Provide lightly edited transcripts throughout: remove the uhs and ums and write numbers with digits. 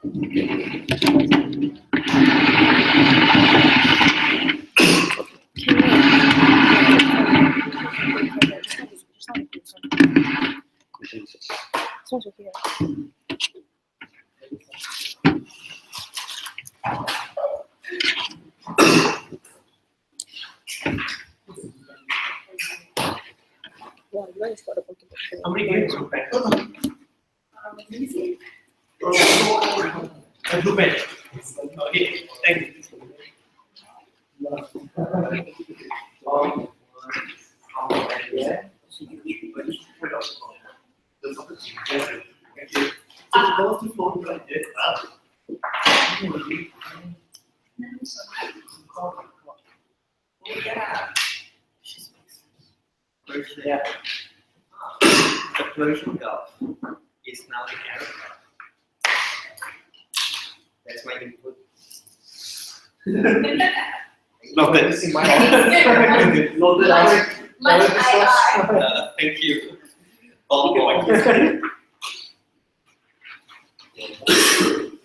How many games you play? Two men. Okay, thank you. Yeah. The Persian Gulf is now the Arab Gulf. That's my input. Noted. Thank you.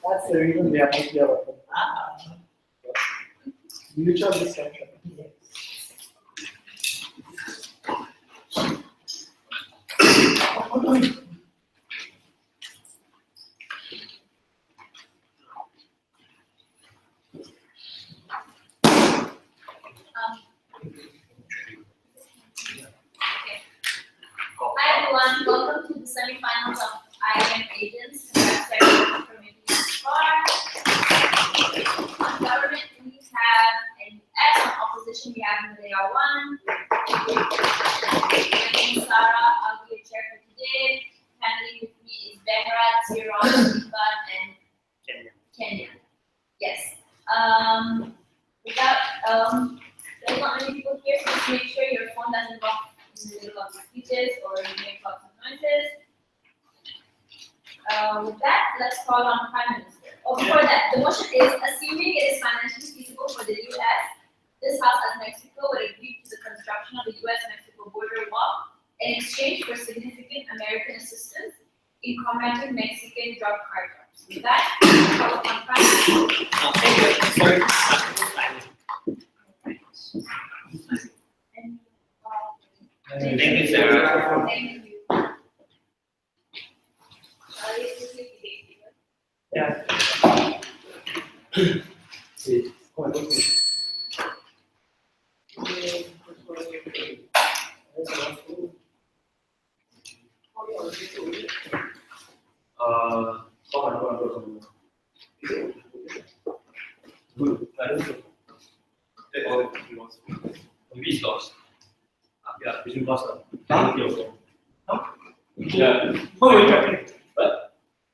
That's the reason we are not here. Mutual discussion. Hi everyone, welcome to the semi-finals of IM Agents. On government, we have an S. On opposition, we have Malaysia 1. My name is Sarah, I'll be your chair for today. Handling with me is Behrat, Siron, Ivan, and Kenya. Yes. There's not many people here, so just make sure your phone doesn't block in the middle of the speeches or you make lots of noises. With that, let's call on Prime Minister. Oh, before that, the motion is assuming it is financially feasible for the U.S., this House as Mexico would agree to the construction of the U.S.-Mexico border wall in exchange for significant American assistance in combating Mexican drug cartels. With that, call on Prime Minister. Thank you, Sarah. Thank you. Yeah. We lost. Yeah, we lost. Yeah. What were you talking? What?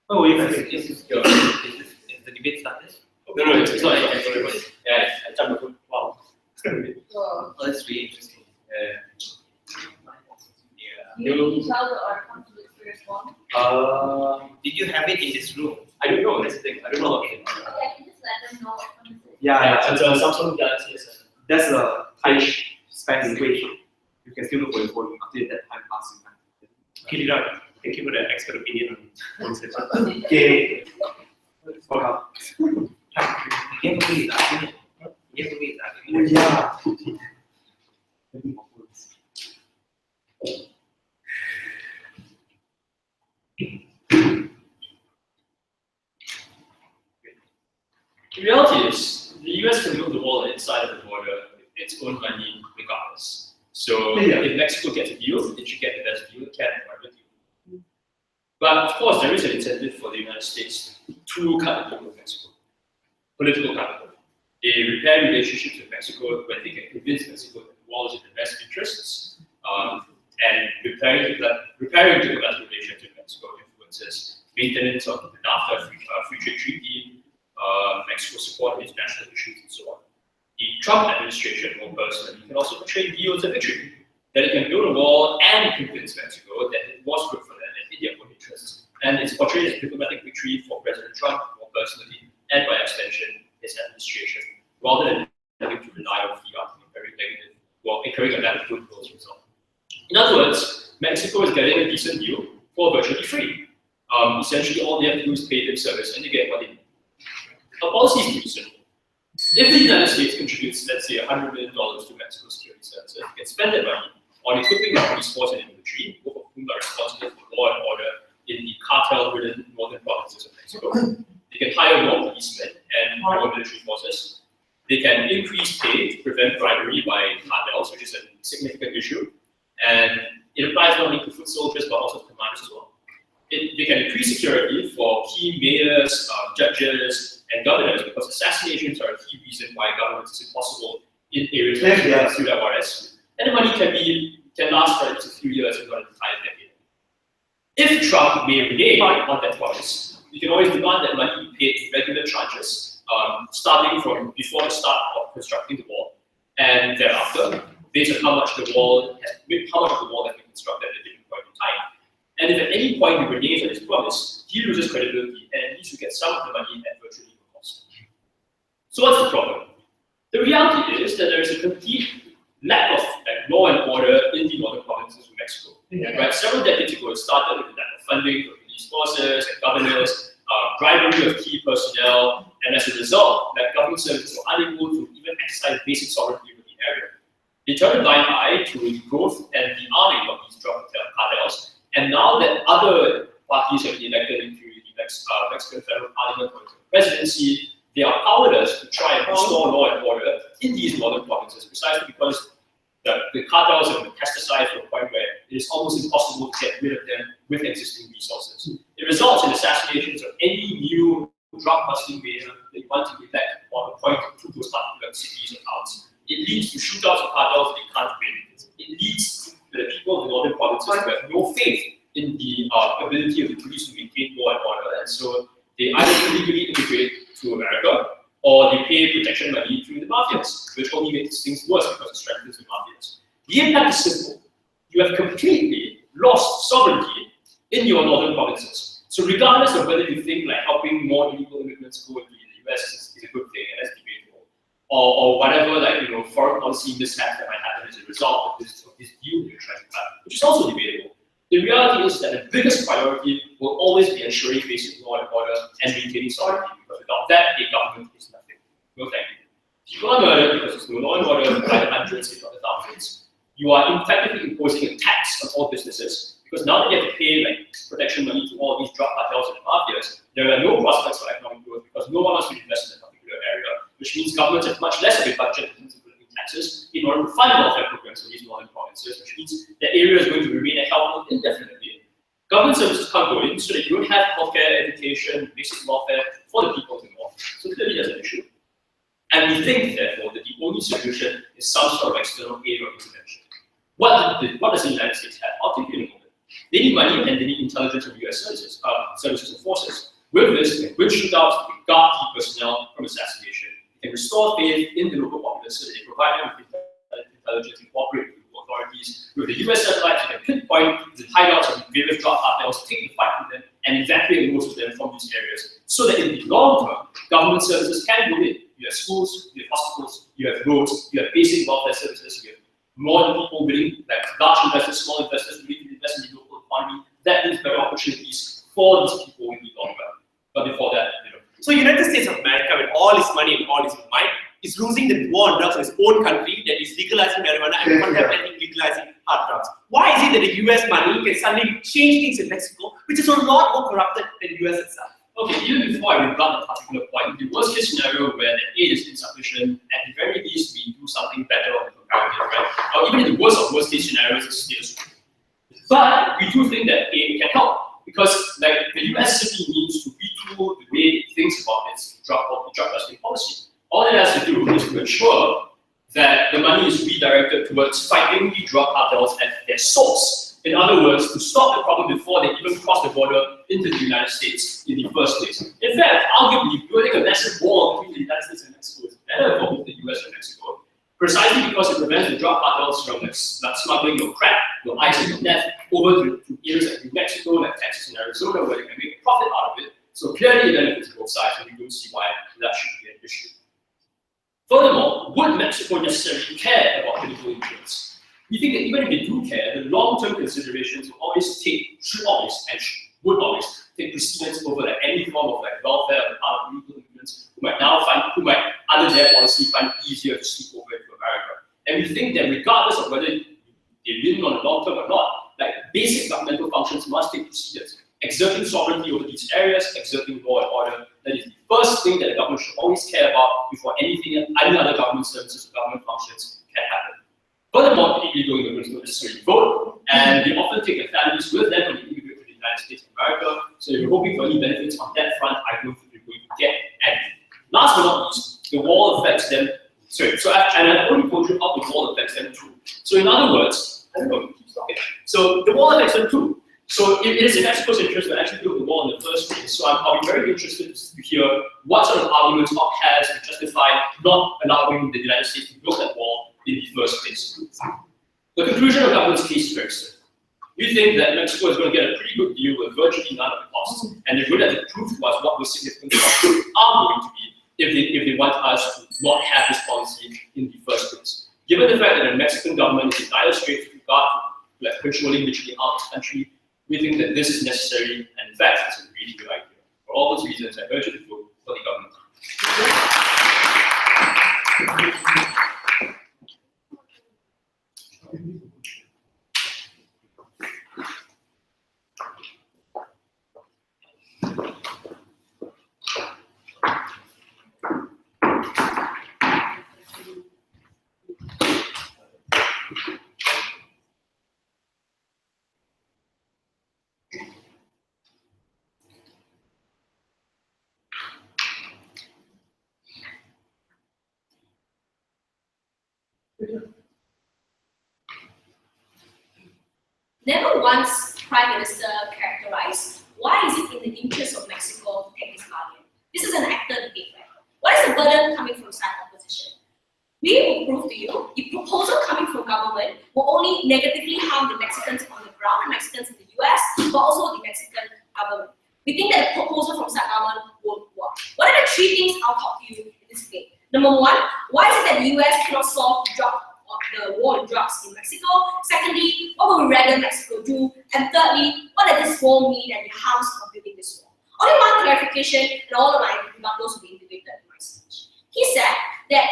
What were you Is talking? this the debate started? No, it's not. Yeah, I jumped the wow. Oh, that's really interesting. You need to tell the outcome to the first one. Did you have it in this room? I don't know. That's the thing. I don't know. Okay, I can just let them know what comes in. Yeah, it's a Samsung Galaxy S7. That's a time span in which you can still look for your phone after that time passing. Okay, Lira, thank you for the expert opinion on this. Okay. Welcome. You have to read his argument. You have to read his argument. Yeah. The reality is, the US can build the wall inside of the border with its own money regardless. So if Mexico gets a deal, it should get the best deal it can for everything. But of course, there is an incentive for the United States to cut the deal with Mexico. Political capital. They repair relationships with Mexico when they can convince Mexico that the wall is in their best interests, and repairing diplomatic relations with Mexico influences maintenance of the NAFTA free trade treaty, Mexico support of international issues, and so on. The Trump administration, more personally, can also portray deal as a victory, that it can build a wall and convince Mexico that it was good for them and in their own interests. And it's portrayed as a diplomatic victory for President Trump, more personally, and by extension, his administration, rather than having to rely on fiat in a very negative, well, incurring a net of goodwill as a result. In other words, Mexico is getting a decent deal for virtually free. Essentially, all they have to do is pay lip service and they get what they need. Our policy is pretty simple. If the United States contributes, let's say, $100 million to Mexico's security services, they can spend that money on equipping their police force and infantry, both of whom are responsible for law and order in the cartel-ridden northern provinces of Mexico. They can hire more policemen and more military forces. They can increase pay to prevent bribery by cartels, which is a significant issue. And it applies not only to foot soldiers, but also to commanders as well. They can increase security for key mayors, judges, and governors, because assassinations are a key reason why governance is impossible in areas like Ciudad Juarez. And the money can last for just a few years, if not an entire decade. If Trump may renege on that promise, you can always demand that money be paid in regular tranches, starting from before the start of constructing the wall, and thereafter, based on how much of the wall has been constructed at a given point in time. And if at any point he reneges on his promise, he loses credibility, and at least you get some of the money at virtually no cost. So what's the problem? The reality is that there is a complete lack of law and order in the northern provinces of Mexico. Right? Several decades ago, it started with the lack of funding for police forces and governors, bribery of key personnel, and as a result, that government services were unable to even exercise basic sovereignty over the area. They turned a blind eye to the growth and the arming of these drug cartels. And now that other parties have been elected into the Mexican federal parliament or the presidency, they are powerless to try and restore law and order in these northern provinces, precisely because the cartels have metastasized to a point where it is almost impossible to get rid of them with existing resources. It results in assassinations of any new drug-busting mayor that you want to elect or appoint to those particular cities or towns. It leads to shootouts of cartels they can't win. It leads to the people of the northern provinces who have no faith in the ability of the police to maintain law and order, and so they either illegally immigrate to America or they pay protection money to the mafias, which only makes things worse because it strengthens the mafias. The impact is simple. You have completely lost sovereignty in your northern provinces. So regardless of whether you think like helping more illegal immigrants go into the US is a good thing, and that's debatable, or whatever foreign policy mishap that might happen as a result of this deal you're trying to have, which is also debatable. The reality is that the biggest priority will always be ensuring basic law and order and maintaining sovereignty, because without that, a government is nothing. No thank you. People are murdered because there's no law and order by the hundreds, if not the thousands. You are effectively imposing a tax on all businesses, because now that you have to pay protection money to all these drug cartels and mafias, there are no prospects for economic growth because no one wants to invest in a particular area, which means governments have much less of a budget in terms of taxes in order to fund welfare programs for these northern provinces, which means that area is going to remain a hellhole indefinitely. Government services can't go in, so that you don't have healthcare, education, basic welfare for the people of the north. So clearly there's an issue. And we think, therefore, that the only solution is some sort of external aid or intervention. What does the United States have? I'll take you in a moment. They need money and they need intelligence from US services and forces. With this, they can win shootouts, they can guard key personnel from assassination, they can restore faith in the local populace so that they provide them with intelligence and cooperate with local authorities. With the US satellites, they can pinpoint the hideouts of the various drug cartels, take the fight with them, and evacuate most of them from these areas, so that in the long term, government services can go in. You have schools, you have hospitals, you have roads, you have basic welfare services, you have more people willing, like large investors, small investors willing to invest in the local economy. That means better opportunities for these people in the long run. But before that, So United States of America, with all its money and all its might, is losing the war on drugs in its own country that is legalizing marijuana and contemplating legalizing hard drugs. Why is it that the US money can suddenly change things in Mexico, which is a lot more corrupted than the US itself? Okay, even before I rebut a particular point, the worst case scenario where the aid is insufficient, at the very least we do something better on the comparative, right? Or even in the worst of worst case scenarios, it's status quo. But we do think that aid can help, because the US simply needs to retool the way it thinks about its drug-busting policy. All it has to do is to ensure that the money is redirected towards fighting the drug cartels at their source. In other words, to stop the problem before they even cross the border into the United States in the first place. In fact, arguably, building a massive wall between the United States and Mexico is better for both the US and Mexico, precisely because it prevents the drug cartels from smuggling your crack, your ice, and your meth over to areas like New Mexico, like Texas and Arizona, where they can make a profit out of it. So clearly it benefits both sides, and we don't see why that should be an issue. Furthermore, would Mexico necessarily care about political influence? We think that even if they do care, the long-term considerations should always take take precedence over like any form of like welfare or part of illegal immigrants who might under their policy find it easier to sneak over into America. And we think that regardless of whether they win on the long term or not, like basic governmental functions must take precedence. Exerting sovereignty over these areas, exerting law and order, that is the first thing that the government should always care about before any other government services or government functions can happen. Furthermore, illegal immigrants don't necessarily vote, and they often take their families with them when they immigrate to the United States of America. So if you're hoping for any benefits on that front, I don't think you're going to get any. Last but not least, the wall affects them. I've only told you how the wall affects them too. So in other words, I don't know, so the wall affects them too. So it is in Mexico's interest to actually build the wall in the first place. So I'll be very interested to hear what sort of arguments Op has to justify not allowing the United States to build that wall in the first place. The conclusion of the government's case is very simple. We think that Mexico is going to get a pretty good deal with virtually none of the costs, and they're going to have to prove to us what those significant costs are going to be if they want us to not have this policy in the first place. Given the fact that the Mexican government is in dire straits with regard to like, controlling literally out of the country, we think that this is necessary, and in fact, it's a really good idea. For all those reasons, I urge you to vote for the government. Never once Prime Minister characterized why is it in the interest of Mexico to take this bargain. This is an actor debate, right? What is the burden coming from side opposition? We will prove to you the proposal coming from government will only negatively harm the Mexicans on the ground, the Mexicans in the US, but also the Mexican government. We think that the proposal from side government won't work. What are the three things I'll talk to you in this debate? Number one, why is it that the US cannot solve the war on drugs in Mexico? Secondly, what would we rather Mexico do? And thirdly, what does this war mean and the harms of building this war? Only one clarification, and all of my rebuttals will be integrated in my speech. He said that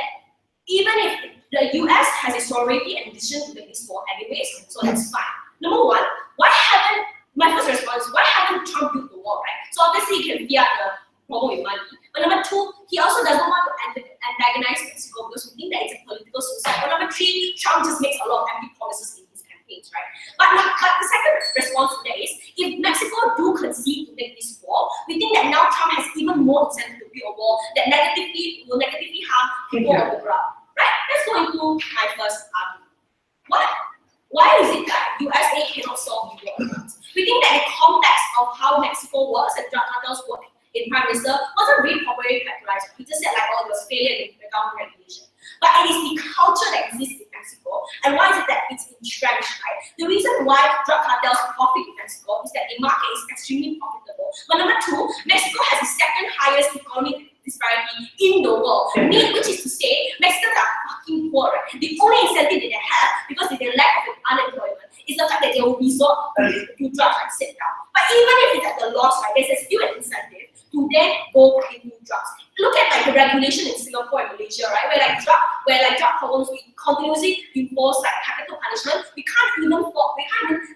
even if the US has a sovereignty and decision to make this war anyways, so that's fine. Number one, my first response is, why haven't Trump built the wall, right? So obviously he can fiat the problem with money. But number two, he also doesn't want to antagonize Mexico because we think that it's a political suicide. But number three, Trump just makes a lot of empty promises in his campaigns, right? But the second response to that is, if Mexico do concede to make this war, we think that now Trump has even more incentive to build a wall that will negatively harm people on the ground, right? Let's go into my first argument. Why is it that USA cannot solve the war? We think that the context of how Mexico works and drug cartels work in Prime Minister wasn't really properly characterized. He just said like, oh, it was failure in the government regulation. But it is the culture that exists in Mexico, and why is it that it's entrenched, right? The reason why drug cartels profit in Mexico is that the market is extremely profitable. But number two, Mexico has the second highest economic disparity in the world, which is to say, Mexicans are fucking poor, right? The only incentive that they have, because of their lack of unemployment, is the fact that they will resort to drugs like sit down. But even if it's at the loss, right, there's still an incentive to then go into drugs. Look at like the regulation in Singapore and Malaysia, right? Where drug problems, we continuously impose like capital punishment. We can't even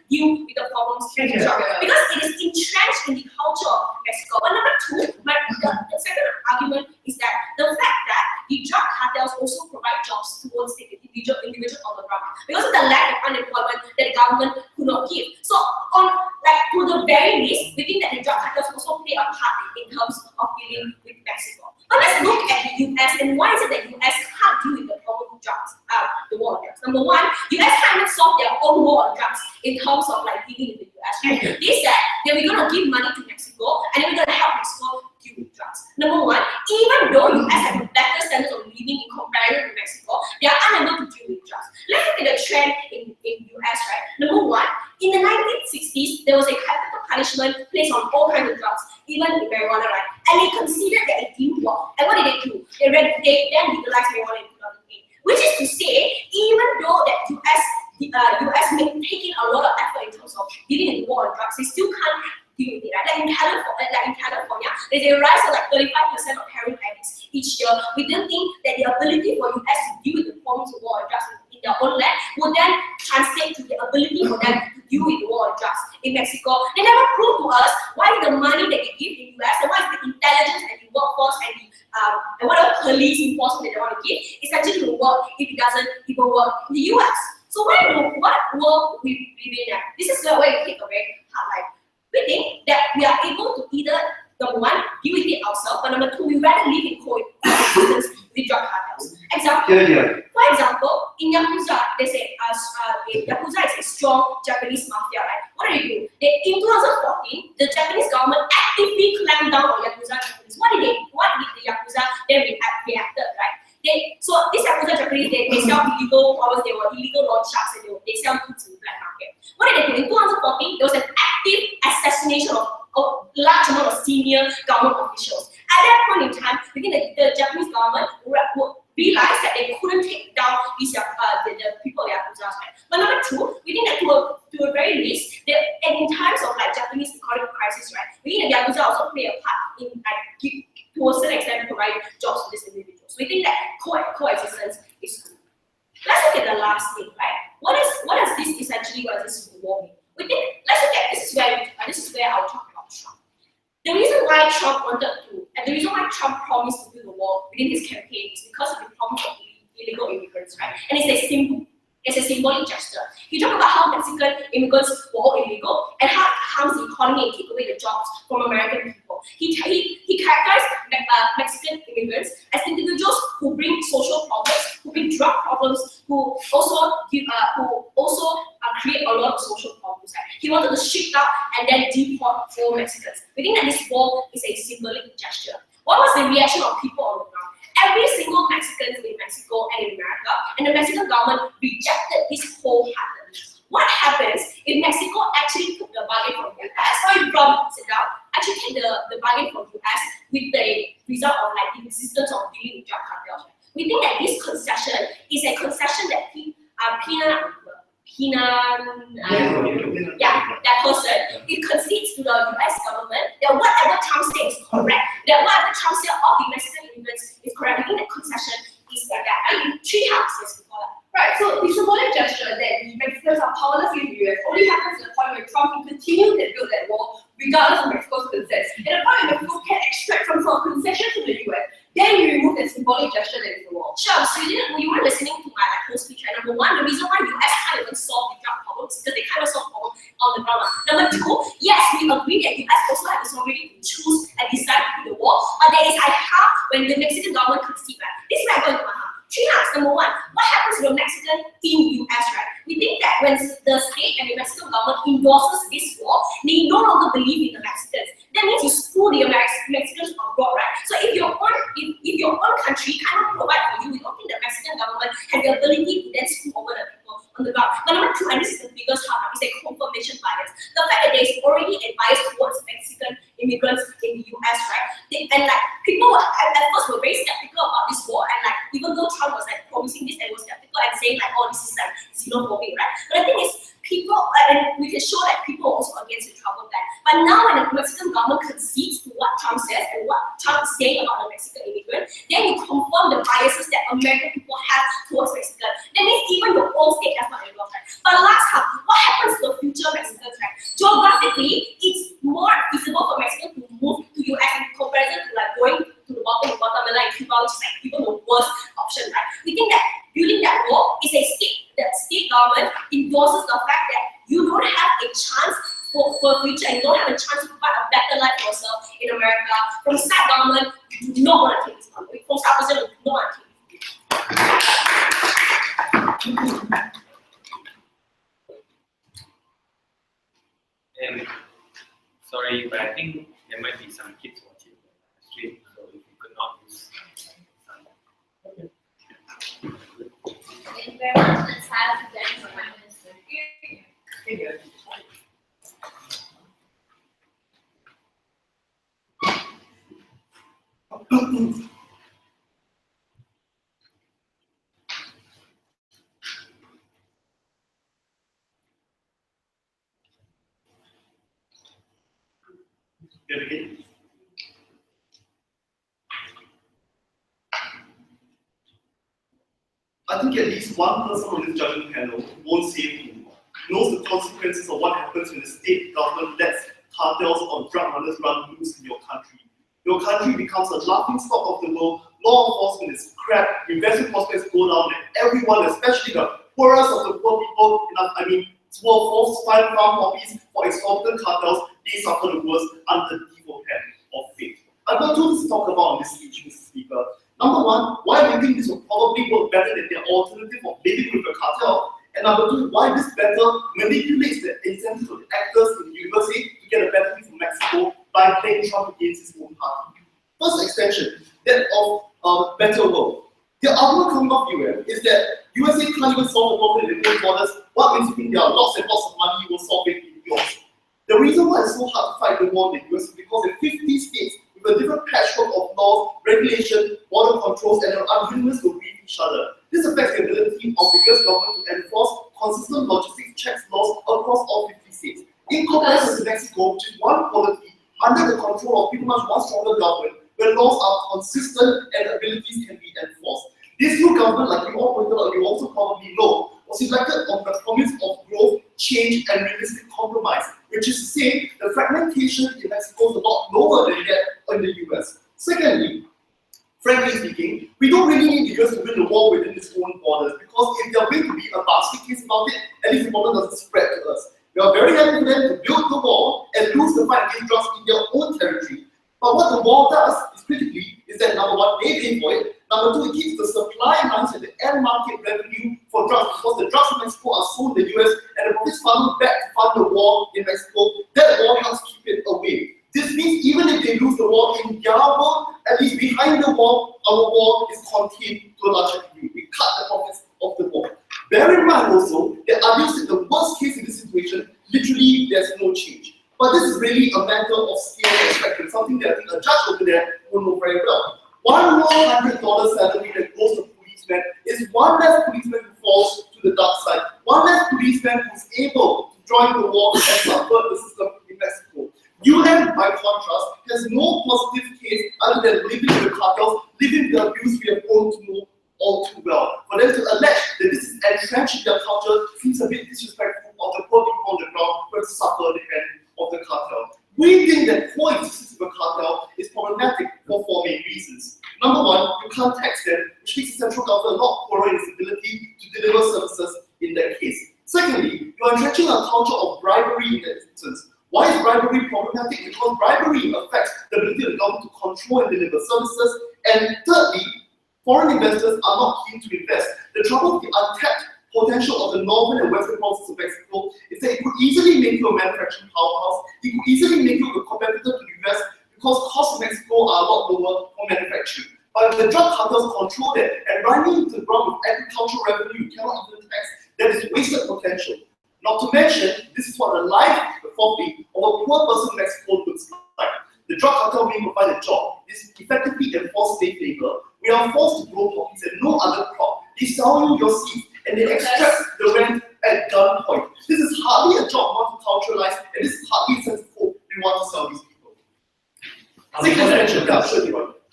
deal with the problems because it is entrenched in the culture of Mexico. But number two, the second argument is that the fact that the drug cartels also provide jobs towards the individual on the ground because of the lack of unemployment that the government could not give. So to the very least, we think that the drug cartels also play a part in terms of dealing with Mexico. But let's look at the US and why is it that US can't deal with the problem of drugs, the war on drugs. Number one, US can't even solve their own war on drugs in terms of like dealing with the US. Right? They said that we're gonna give money to Mexico and then we're gonna help Mexico deal with drugs. Number one, even though US have a better standard of living in comparison to Mexico, they are unable to deal with drugs. Let's look at the trend in US, right? Number one, in the 1960s, there was a capital punishment placed on all kinds of drugs, even in marijuana, right? And they considered that it didn't work. And what did they do? They then legalized marijuana in 2008. Which is to say, even though that US taking a lot of effort in terms of dealing with the war on drugs, they still can't deal with it, right? Like in California, there's a rise of like 35% of heroin addicts each year. We don't think that the ability for US to deal with the problems of war on drugs in their own land will then translate to the ability for them to deal with the war on drugs in Mexico. They never proved to us why the money that they give in US and why the intelligence and the workforce and the and whatever police enforcement that they want to give is actually to work if it doesn't even work in the US. So what world we live in at? This is where we take a very hard line. We think that we are able to either, number one, deal with it ourselves, but number two, we rather live in coexistence with drug cartels. For example, in Yakuza, they say Yakuza is a strong Japanese mafia, right? What do they do? In 2014, the Japanese government actively clamped down on Yakuza Japanese. What did the Yakuza then reacted, right? So these Yakuza Japanese, they sell illegal powers, they were illegal launch sharks, and they sell goods in the black market. What did they do? In 2014, there was an active assassination of a large amount of senior government officials. At that point in time, we think that the Japanese government realized that they couldn't take down these the people they are possessed by. But number two, we think that to a very least, and in times of like Japanese economic crisis, right, we think that Yakuza also play a part in to a certain extent provide jobs for these individuals. We think that coexistence is good. Let's look at the last thing, right? What does this essentially, what does this war mean? We think, let's look at this is where I'll talk about Trump. The reason why Trump the reason why Trump promised to do the war within his campaign is because of the problem of illegal immigrants, right? And it's a symbolic gesture. He talked about how Mexican immigrants were all illegal and how it harms the economy and take away the jobs from American people. He characterized Mexican immigrants as individuals who bring social problems, who bring drug problems, who also create a lot of social problems. Right? He wanted to ship out and then deport all Mexicans. We think that this war is a symbolic gesture. What was the reaction of people on the ground? Every single Mexican in Mexico and in America, and the Mexican government rejected this wholeheartedly. What happens if Mexico actually took the bargain from US, actually take the bargain from US with the result of like the existence of dealing with drug cartels? We think that this concession is a concession that that person, it concedes to the US government that whatever Trump says is correct, that whatever Trump said of the Mexican immigrants is correct. I think the concession is like that. I mean, three houses before that. Right, so the symbolic gesture that the Mexicans are powerless in the US only happens to the point where Trump can continue to build that wall regardless of Mexico's consent. And the point where Mexico can extract some sort of concession from the US, then you remove that symbolic gesture that is the wall. Sure, so you were listening to my whole speech, right? Number one, the reason why US can't even solve the drug problems is because they can't solve problems on the ground. Number two, yes, we agree that US also has the sovereignty to choose and decide to do the war, but there is a how when the Mexican government concedes, right? This is where I'm going to my three acts. Number one, what happens to the Mexican in US, right? We think that when the state and the Mexican government endorses this war, they no longer believe in the Mexicans. That means you screw the Mexicans abroad, right? So if your own country cannot provide for you, we don't think the Mexican government has the ability to then screw over the people on the ground. But number two, and this is the biggest harm, is a confirmation bias. The fact that there is already a bias towards Mexican immigrants in the US, right? And like people at first were very skeptical about this war, and like even though Trump was like promising this, they were skeptical and saying like, oh, this is like xenophobic, right? But the thing is, people, and we can show that people are also against the Trump plan. But now when the Mexican government concedes to what Trump says and what Trump is saying about the Mexican immigrant, then you confirm the biases that American people have towards Mexican. That means even your own state has not involved, right? But last time, what happens to the future Mexicans, right? Geographically, it's more feasible for Mexicans to move to US in comparison to like going to the bottom of Guatemala and Cuba, which is like even the worst option, right? We think that building that wall is a state government endorses the fact that you don't have a chance for future and you don't have a chance to provide a better life for yourself in America. From state government, you do not want to take this country. From state president, you do not want to take this. Sorry, but I think there might be some kids watching the stream, so if you could not use sound. Thank you very much. Let's have the next Prime Minister. I think at least one person on this judging panel, won't say who, knows the consequences of what happens when the state government lets cartels or drug runners run loose in your country. Your country becomes a laughingstock of the world, law enforcement is crap, investment prospects go down, and everyone, especially the poorest of the poor people, small force, find farm hobbies for exorbitant cartels, they suffer the worst under the evil hand of fate. I've got two things to talk about in this speech, Mr. Speaker. Number one, why do you think this will probably work better than the alternative of living with a cartel? And number two, why this better manipulates the incentives of the actors in the USA to get a better deal from Mexico by playing Trump against his own party. First extension, that of better world. The argument coming off US is that USA can't even solve the problem in their own borders. What makes you think there are lots and lots of money you will solve it in yours? The reason why it's so hard to fight the war in the US is because there are 50 states with a different patchwork of laws, regulation, border controls, and an unwillingness to read each other. This affects the ability of the US government to enforce consistent logistics checks laws across all 50 states. In comparison to Mexico, which is one quality, under the control of pretty much one stronger government, where laws are consistent and abilities can be enforced. This new government, like you all pointed out, you also probably know, was elected on the promise of growth, change, and realistic compromise, which is to say, the fragmentation in Mexico is a lot lower than that in the US. Secondly, frankly speaking, we don't really need the US to win the war within its own borders, because if they're going to be a basket case about it, at least the problem doesn't spread to us. We are very happy for them to build the wall and lose the fight against drugs in their own territory. But what the wall does, is critically, is that number one, they pay for it. Number two, it keeps the supply in line with the end market revenue for drugs, because the drugs in Mexico are sold in the US and the profits funnel back to fund the war in Mexico. That wall helps keep it away. This means even if they lose the war in their world, at least behind the wall, our war is contained to a larger degree. We cut the profits of the war. Bear in mind also that obviously the worst case in this situation, literally there's no change. But this is really a matter of scale and spectrum, something that I think a judge over there will know very well. One more $100 salary that goes to policemen is one less policeman who falls to the dark side, one less policeman who's able to join the war and subvert the system in Mexico. UN, by contrast, has no positive case other than living with the cartels, living the abuse we have grown to know all too well. For them to allege that this is entrenched in their culture seems a bit disrespectful of the poor people on the ground who have to suffer the hand of the cartel. We think that coexistence with a cartel is problematic for four main reasons. Number one, you can't tax them, which makes the central government a lot poorer in its ability to deliver services in that case. Secondly, you are entrenching a culture of bribery in that instance. Why is bribery problematic? Because bribery affects the ability of the government to control and deliver services. And thirdly, foreign investors are not keen to invest. The trouble with the untapped potential of the northern and western provinces of Mexico is that it could easily make you a manufacturing powerhouse. It could easily make you a competitor to the US because costs in Mexico are a lot lower for manufacturing. But if the drug cartels control that and running into the ground with agricultural revenue you cannot even tax, that is wasted potential. Not to mention, this is what the life, the fourthly, of a poor person in Mexico looks like. The drug cartel may provide a job. This effectively enforced slave labor. We are forced to grow poppies and no other crop. They sell you your seeds and they extract the rent at gunpoint. This is hardly a job multiculturalized, and this is hardly a sense of hope we want to sell these people.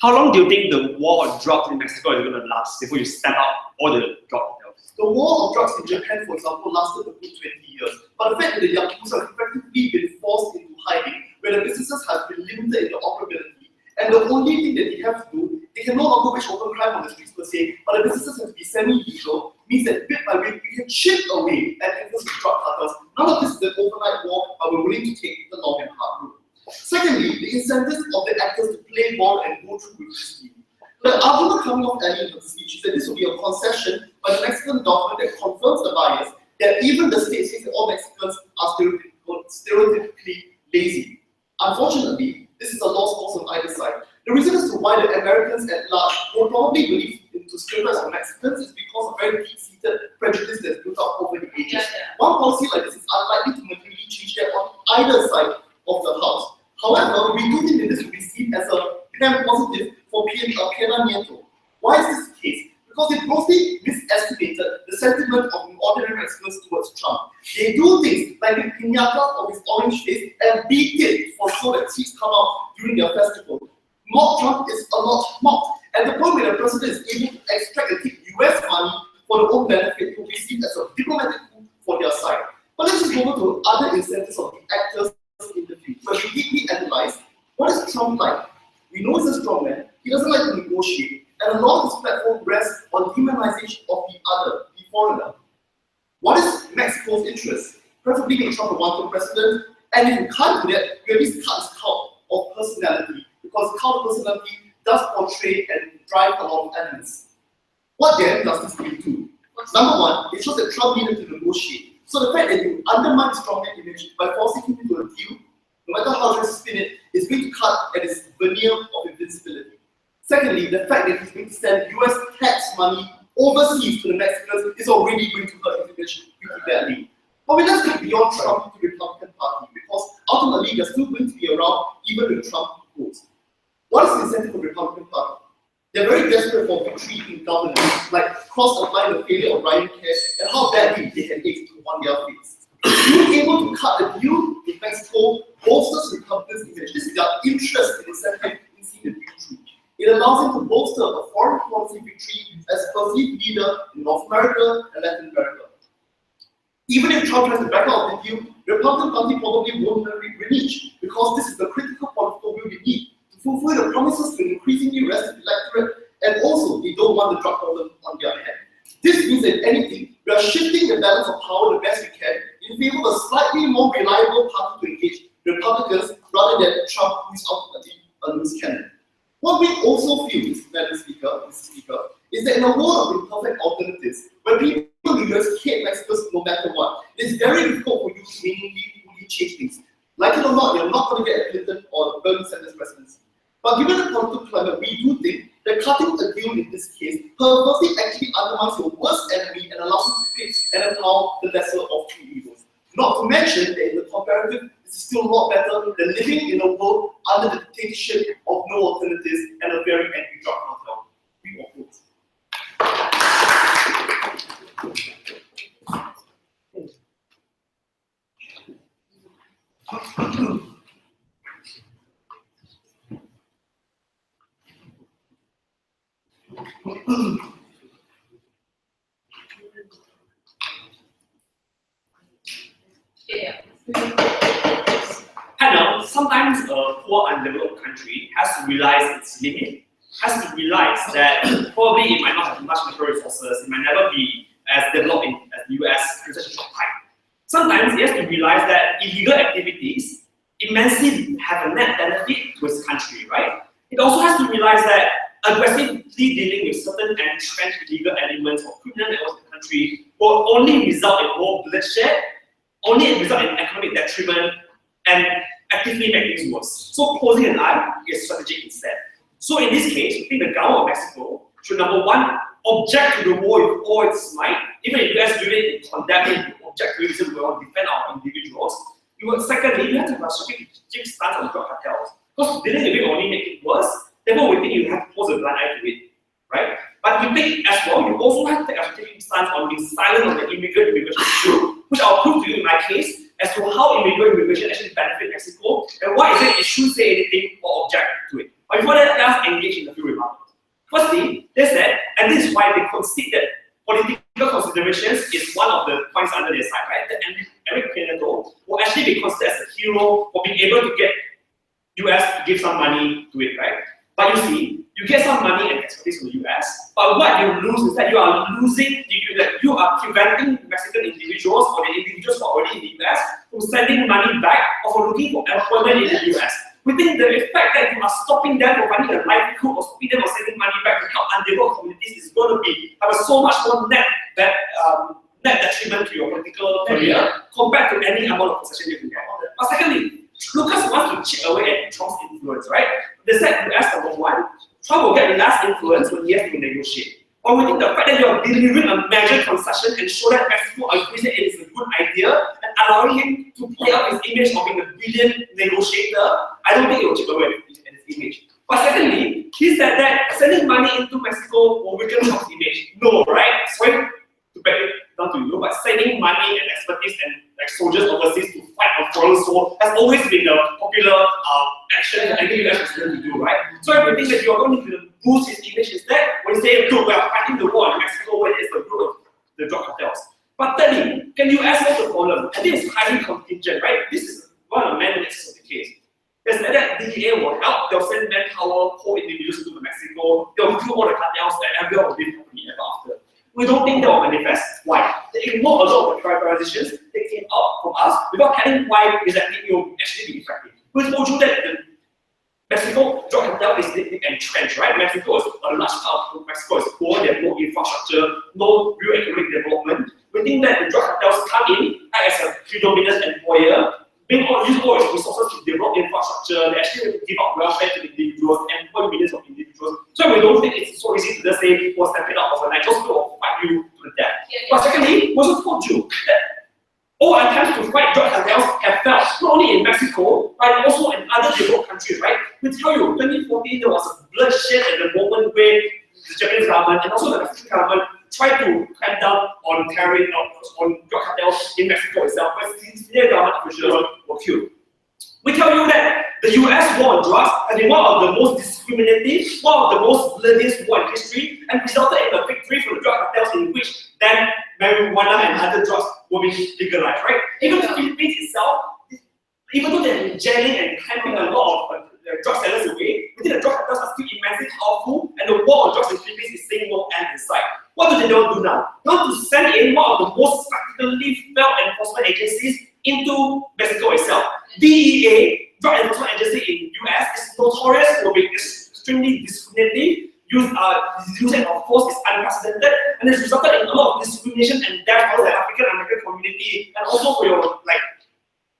How long do you think the war on drugs in Mexico is going to last before you stamp out all the drug cartels? The war of drugs in Japan, for example, lasted a good 20 years. But the fact that the Yakuza have effectively been forced into hiding, where the businesses have been limited in their operability, and the only thing that they have to do, they can no longer wage open crime on the streets per se, but the businesses have to be semi-legal, means that bit by bit we can chip away at efforts of drug cartels. None of this is an overnight war, but we're willing to take the long and hard route. Secondly, the incentives of the actors to play ball and go through with this scheme. The argument coming off earlier in the speech is that this will be a concession by the Mexican government that confirms the bias that even the state says that all Mexicans are stereotypically lazy. Unfortunately, this is a lost cause on either side. The reason as to why the Americans at large will probably believe into stereotypes of Mexicans is because of very deep-seated prejudice that's built up over the ages. One policy like this is unlikely to materially change that on either side of the house. However, we do think that this will be seen as a grand positive for Peña Nieto. Why is this the case? Because they grossly misestimated the sentiment of ordinary Mexicans towards Trump. They do things like the piñata of his orange face and beat it for so that seeds come out during their festival. Mock Trump is a lot mocked. At the point where the president is able to extract and take US money for We know he's a strong man. He doesn't like to negotiate. And a lot of his platform rests on demonization of the other, the foreigner. What is Mexico's interest? Preferably make Trump a one-term president. And if you can't do that, you at least cut his cult of personality, because cult of personality does portray and drive a lot of elements. What then does this lead to? Number one, it shows that Trump needed to negotiate. So the fact that you undermine his strongman image by forcing him into a deal, no matter how you spin it, is going to cut at his veneer of invincibility. Secondly, the fact that he's going to send US tax money overseas to the Mexicans is already going to hurt his image pretty badly. But let's look beyond Trump to the Republican Party, because ultimately they're still going to be around even if Trump goes. What is the incentive for the Republican Party? They're very desperate for victory in governance, like cross-applying the failure of Ryan Care and how badly they can hate on their face. Being able to cut a deal with Mexico bolsters the Republicans' image. This is their interest and incentive in seeing the victory. It allows them to bolster a foreign policy victory as a perceived leader in North America and Latin America. Even if Trump tries to back out of the deal, the Republican Party probably won't reach, because this is the critical political will we need to fulfill the promises to an increasingly restive electorate, and also they don't want the drug problem on their hand. This means that if anything, we are shifting the balance of power the best we can in favor of a slightly more reliable party to engage Republicans rather than Trump, who is ultimately a loose cannon. What we also feel, Mr. Speaker, is that in a world of imperfect alternatives, where people in the US hate Mexicans no matter what, it's very difficult for you to meaningfully change things. Like it or not, you're not going to get a Clinton or Bernie Sanders presidency. But given the political climate, we do think that cutting a deal in this case purposely actually undermines your worst enemy and allows you to pick and empower the lesser of two evils. Not to mention that in the comparative, this is still a lot better than living in a world under the dictatorship of no alternatives and a very angry drug cartel. We want votes. Yeah. Panel, sometimes a poor undeveloped country has to realize its limit, has to realize that probably it might not have much natural resources, it might never be as developed as the US in such a short time. Sometimes it has to realize that illegal activities immensely have a net benefit to its country, right? It also has to realize that aggressively dealing with certain entrenched illegal elements or criminal networks in the country will only result in more bloodshed, only result in economic detriment, and actively make things worse. So closing an eye is strategic instead. So in this case, I think the government of Mexico should, number one, object to the war with all its might. Even if the US do it in condemning, object to it, because we want to defend our individuals. Secondly, you have to have a strategic stance on drug cartels. Because dealing with it will only make it worse. Therefore, we think you have to pose a blind eye to it, right? But we think as well, you also have to take a strategic stance on being silent on the immigration issue, which I'll prove to you in my case as to how immigration actually benefit Mexico and why is it should say anything or object to it. But before that, let us engage in a few remarks. Firstly, they said, and this is why they concede that political considerations is one of the points under their side, right? That Eric Pinedo will actually be considered as a hero for being able to get US to give some money to it, right? But you see, you get some money and expertise from the US, but what you lose is that you are losing, you are preventing Mexican individuals or the individuals who are already in the US from sending money back or from looking for employment in the US. We think the effect that you are stopping them from finding a livelihood or stopping them from sending money back to help undeveloped communities is going to be have so much more net detriment to your political career compared to any amount of possession you can get. But secondly, Lucas wants to chip away at Trump's influence, right? They said US number one, Trump will get less influence when he has to negotiate. But we think the fact that you are delivering a major concession and show that Mexico agrees that it is a good idea and allowing him to play up his image of being a brilliant negotiator, I don't think it will chip away at his image. But secondly, he said that sending money into Mexico will weaken Trump's image. No, right? Sorry to back it down to you, but sending money and expertise and like soldiers overseas to fight on foreign soil has always been the popular action that any US is going to do, right? So if we think that you are going to boost his image instead, when you say, look, we are fighting the war in Mexico when it's the group of the drug cartels. But thirdly, can you ask solve the problem? I think it's highly contingent, right? This is one of the main axes of the case. They said that DEA will help, they'll send manpower empower poor individuals to Mexico, they'll kill all the cartels and everyone will live happily ever after. We don't think that will manifest. Why? They ignore a lot of the prioritizations that came out from us without telling why exactly it will actually be effective. We told you that the Mexico drug cartel is entrenched, right? Mexico is a large part of Mexico is poor, they have no infrastructure, no real economic development. We think that the drug cartels come in act as a predominant employer, being use all its resources to develop infrastructure, they actually give out welfare to individuals, employ millions of individuals. So we don't think it's so easy to just say, we'll step it up overnight, just go fight you to the death. But secondly, we also told you that all attempts to fight drug cartels have failed, not only in Mexico, but also in other developed countries, right? We tell you, 2014, there was a bloodshed at the moment where the Japanese government and also the Mexican government tried to clamp down on terrorism, on drug cartels in Mexico itself, where senior government officials were killed. We tell you that the US war on drugs has been one of the most discriminative, one of the most bloodiest war in history, and resulted in a victory for the drug cartels in which then marijuana and other drugs will be legalized, right? Even the Philippines itself, even though they've been jailing and clamping a lot of drug sellers away, we think the drug cartels are still immensely powerful, and the war on drugs in the Philippines is seeing no end in sight. What do they do now? They want to send in one of the most practically felt enforcement agencies into Mexico itself. DEA, Drug Enforcement Agency in US, is notorious for being extremely discriminative. Use of force is unprecedented, and it's resulted in a lot of discrimination and death for the African American community, and also for your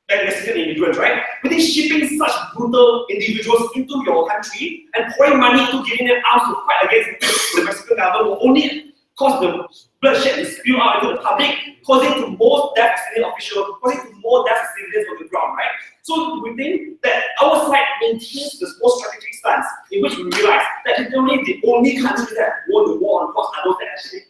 Mexican immigrants, right? We think shipping such brutal individuals into your country and pouring money into giving them arms to fight against the Mexican government will only cause the bloodshed to spill out into the public, causing to more deaths as officials, causing to more deaths as civilians on the ground, right? So we think that our side maintains this more strategic stance in which we realize that literally the only countries that won the war on drugs are those that actually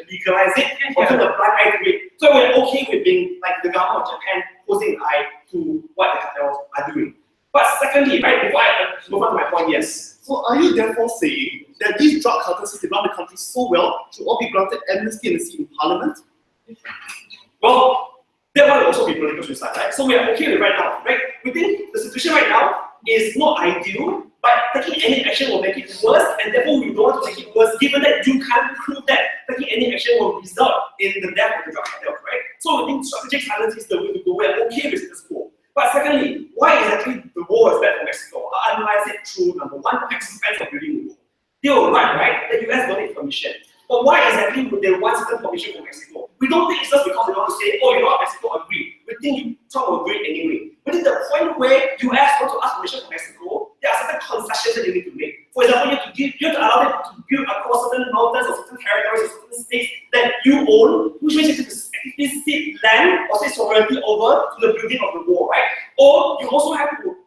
legalize it or turn a blind eye to it. So we're okay with being like the government of Japan closing an eye to what the cartels are doing. But secondly, right, before I move on to my point, yes. So are you therefore saying that these drug cartels, since they run the country so well, should all be granted amnesty and a seat in parliament? Well, that will also be political suicide, right? So we are okay with right now, right? We think the situation right now is not ideal, but taking any action will make it worse, and therefore we don't want to make it worse, given that you can't prove that taking any action will result in the death of the drug cartels, right? So we think strategic silence is the way to go. We are okay with this war. But secondly, why exactly the war is bad for Mexico? I'll analyze it through number one, the expense of building the war. They were right? The US don't need permission. But why exactly would they want certain permission from Mexico? We don't think it's just because they want to say, oh, you know what, Mexico agreed. We think Trump will agree anyway. But at the point where US want to ask permission from Mexico, there are certain concessions that you need to make. For example, you have to allow them to build across certain mountains or certain territories or certain states that you own, which means you have to actively cede land or say sovereignty over to the building of the wall, right? Or you also have to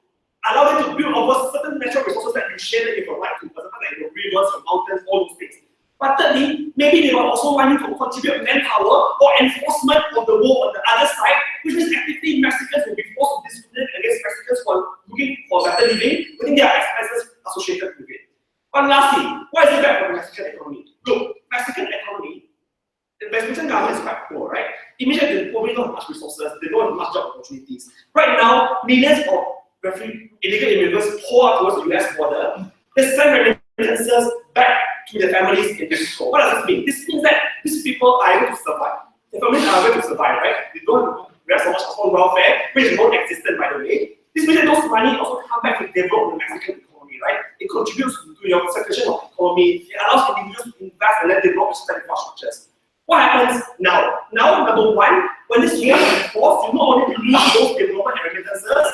allow them to build over certain natural resources that you share that you have right to, for example, like your rivers, your mountains, all those things. But thirdly, maybe they will also want you to contribute manpower or enforcement of the war on the other side, which means actively Mexicans will be forced to discriminate against Mexicans who are looking for better living. We think there are expenses associated with it. But lastly, why is it bad for the Mexican economy? Look, Mexican economy, the Mexican government is quite poor, right? It means that they probably don't have much resources, they don't have much job opportunities. Right now, millions of illegal immigrants pour out towards the US border. They send remittances back to their families in Mexico. What does this mean? This means that these people are able to survive. The families are able to survive, right? They don't have so much household welfare, which is not existent, by the way. This means that those money also come back to develop the Mexican economy, right? It contributes to your circulation of the economy. It allows individuals to invest and let develop certain infrastructures. What happens now? Now, number one, when this war is enforced, you not only lose those development and remittances,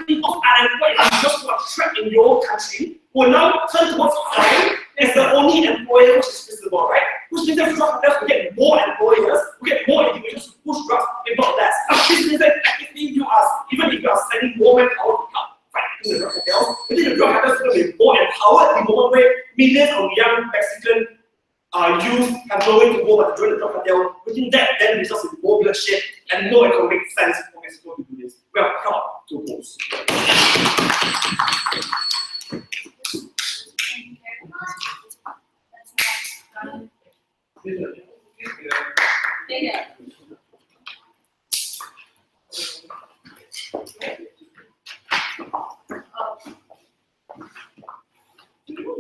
people unemployed individuals who are trapped in your country will now turn towards crime as the only employer which is visible, right? Which means that drug cartels will get more employers, will get more individuals who push drugs, and not less. This means that actively you are, even if you are sending more manpower to help fighting the drug cartels, I think the drug cartels will be more empowered in the moment where millions of young Mexican youth have nowhere to go but to join the drug cartel. We think that then results in more bloodshed and no economic sense for Mexico to do this. We are proud to oppose.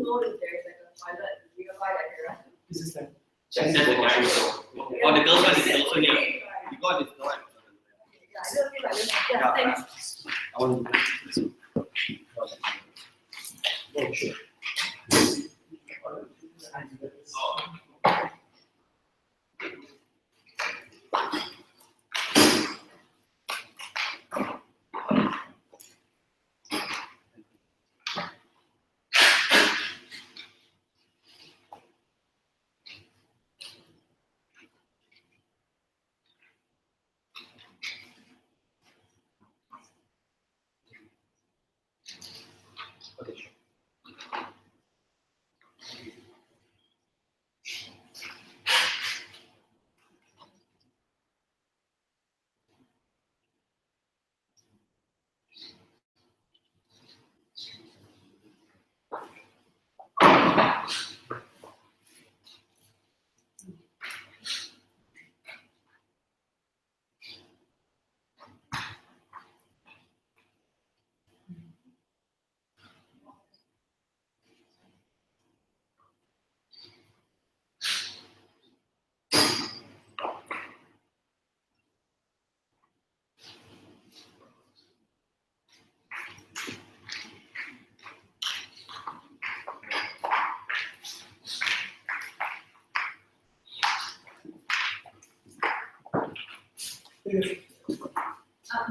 know that there is like a toilet nearby that the rest of This is like. That's the guy. Or the girls one is also here. Because it's not. Yeah, I don't feel like this. Yeah, thanks. I want to. Oh, sure.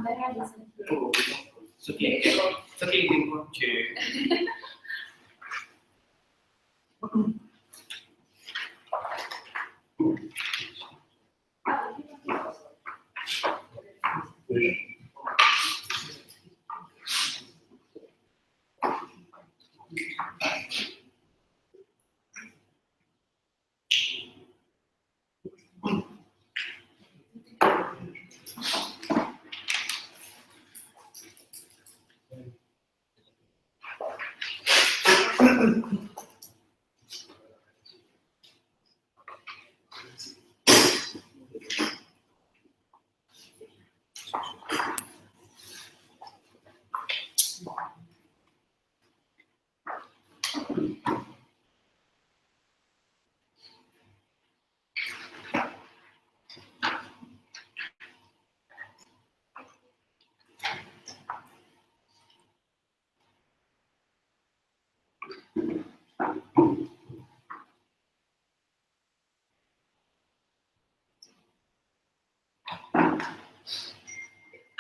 Then I listen to It's okay. It's okay. You can go to.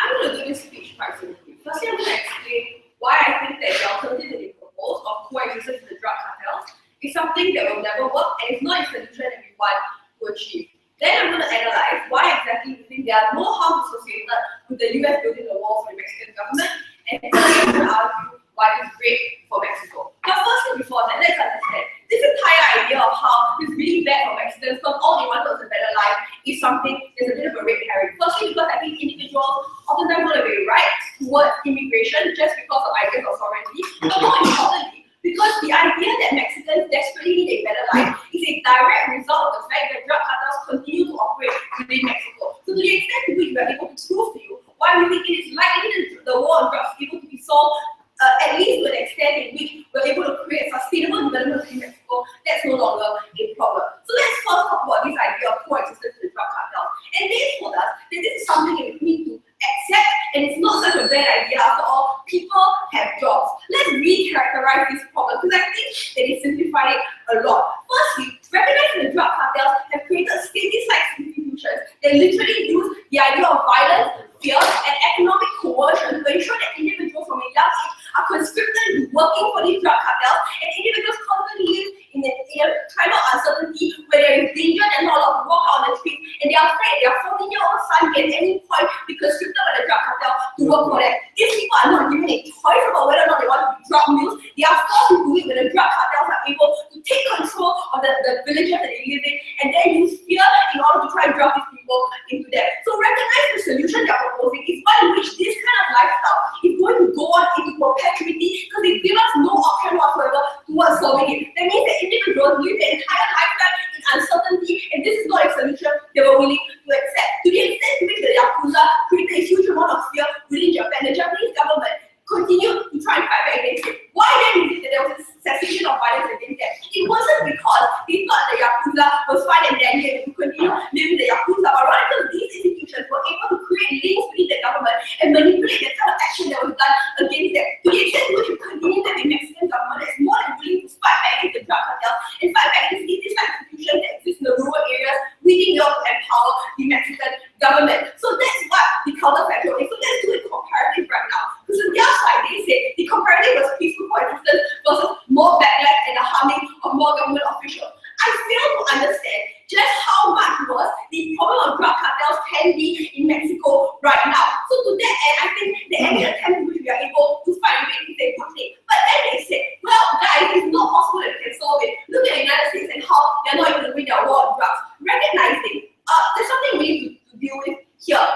I'm going to do this speech quite simply. Firstly, I'm going to explain why I think that the alternative that they propose of coexistence with the drug cartels is something that will never work and it's not a solution that we want to achieve. Then I'm going to analyze why exactly we think there are no harms associated with the US building a wall for the Mexican government, and thirdly, I'm going to argue why it's great for Mexico. But firstly, before that, let's understand this entire idea of how it's really bad for Mexicans because all they want was a better life is something that's a bit of a red herring. Firstly, because I think individuals oftentimes want to be right towards immigration just because of ideas of sovereignty, but more importantly, because the idea that Mexicans desperately need a better life is a direct result of the fact that drug cartels continue to operate within Mexico. So to the extent to which we are able to prove to you why we think it is likely that the war on drugs is able to be solved, at least to an extent in which we're able to create sustainable development in Mexico, that's no longer a problem. So let's first talk about this idea of coexistence with drug cartels. And they told us that this is something that we need to accept, and it's not such a bad idea. After all, people have jobs. Let's re-characterize this problem because I think that they simplify it a lot. Firstly, recognizing the drug cartels have created state-sized institutions that literally use the idea of violence, fear, and economic coercion to ensure that individuals from a young age are conscripted working for these drug cartels, and individuals constantly live in a climate of uncertainty where there is danger and not allowed to walk out on the street, and they are afraid their 14-year-old son can at any point be conscripted by the drug cartel to work for them. These people are not given a choice about whether or not they want to be drug mules. They are forced to do it when the drug cartels are able to take control of the villages that they live in, and then use fear in order to try and drug these people into them. So recognize the solution they are proposing is one in which this kind of lifestyle is going to go on into perpetuity because they give us no option whatsoever towards solving it. That means that individuals live their entire lifetime in uncertainty, and this is not a solution they were willing to accept. To the extent to which the Yakuza created a huge amount of fear within Japan, the Japanese government continued to try and fight back against it. Why then is it that there was a cessation of violence against them? It wasn't because they thought the Yakuza was fine and dandy and to continue living the Yakuza, but rather because these institutions were able to create links within the government and manipulate the kind of action that was done against them. To the extent to which we continue that the Mexican government is more than willing to fight back against the drug cartels and fight back against these kind of institutions that exist in the rural areas within order to empower the Mexican government. So that's what the counterfactual is. So let's do it comparative right now. Because on the outside, they say the comparative was peaceful coexistence versus more backlash and the harming of more government officials. I fail to understand just how much was the problem of drug cartels can be in Mexico right now. So to that end, I think that any attempt in which we are able to find it is a good thing. But then they say, well, guys, it's not possible that we can solve it. Look at the United States and how they're not able to win their war on drugs. Recognizing there's something we need to deal with here.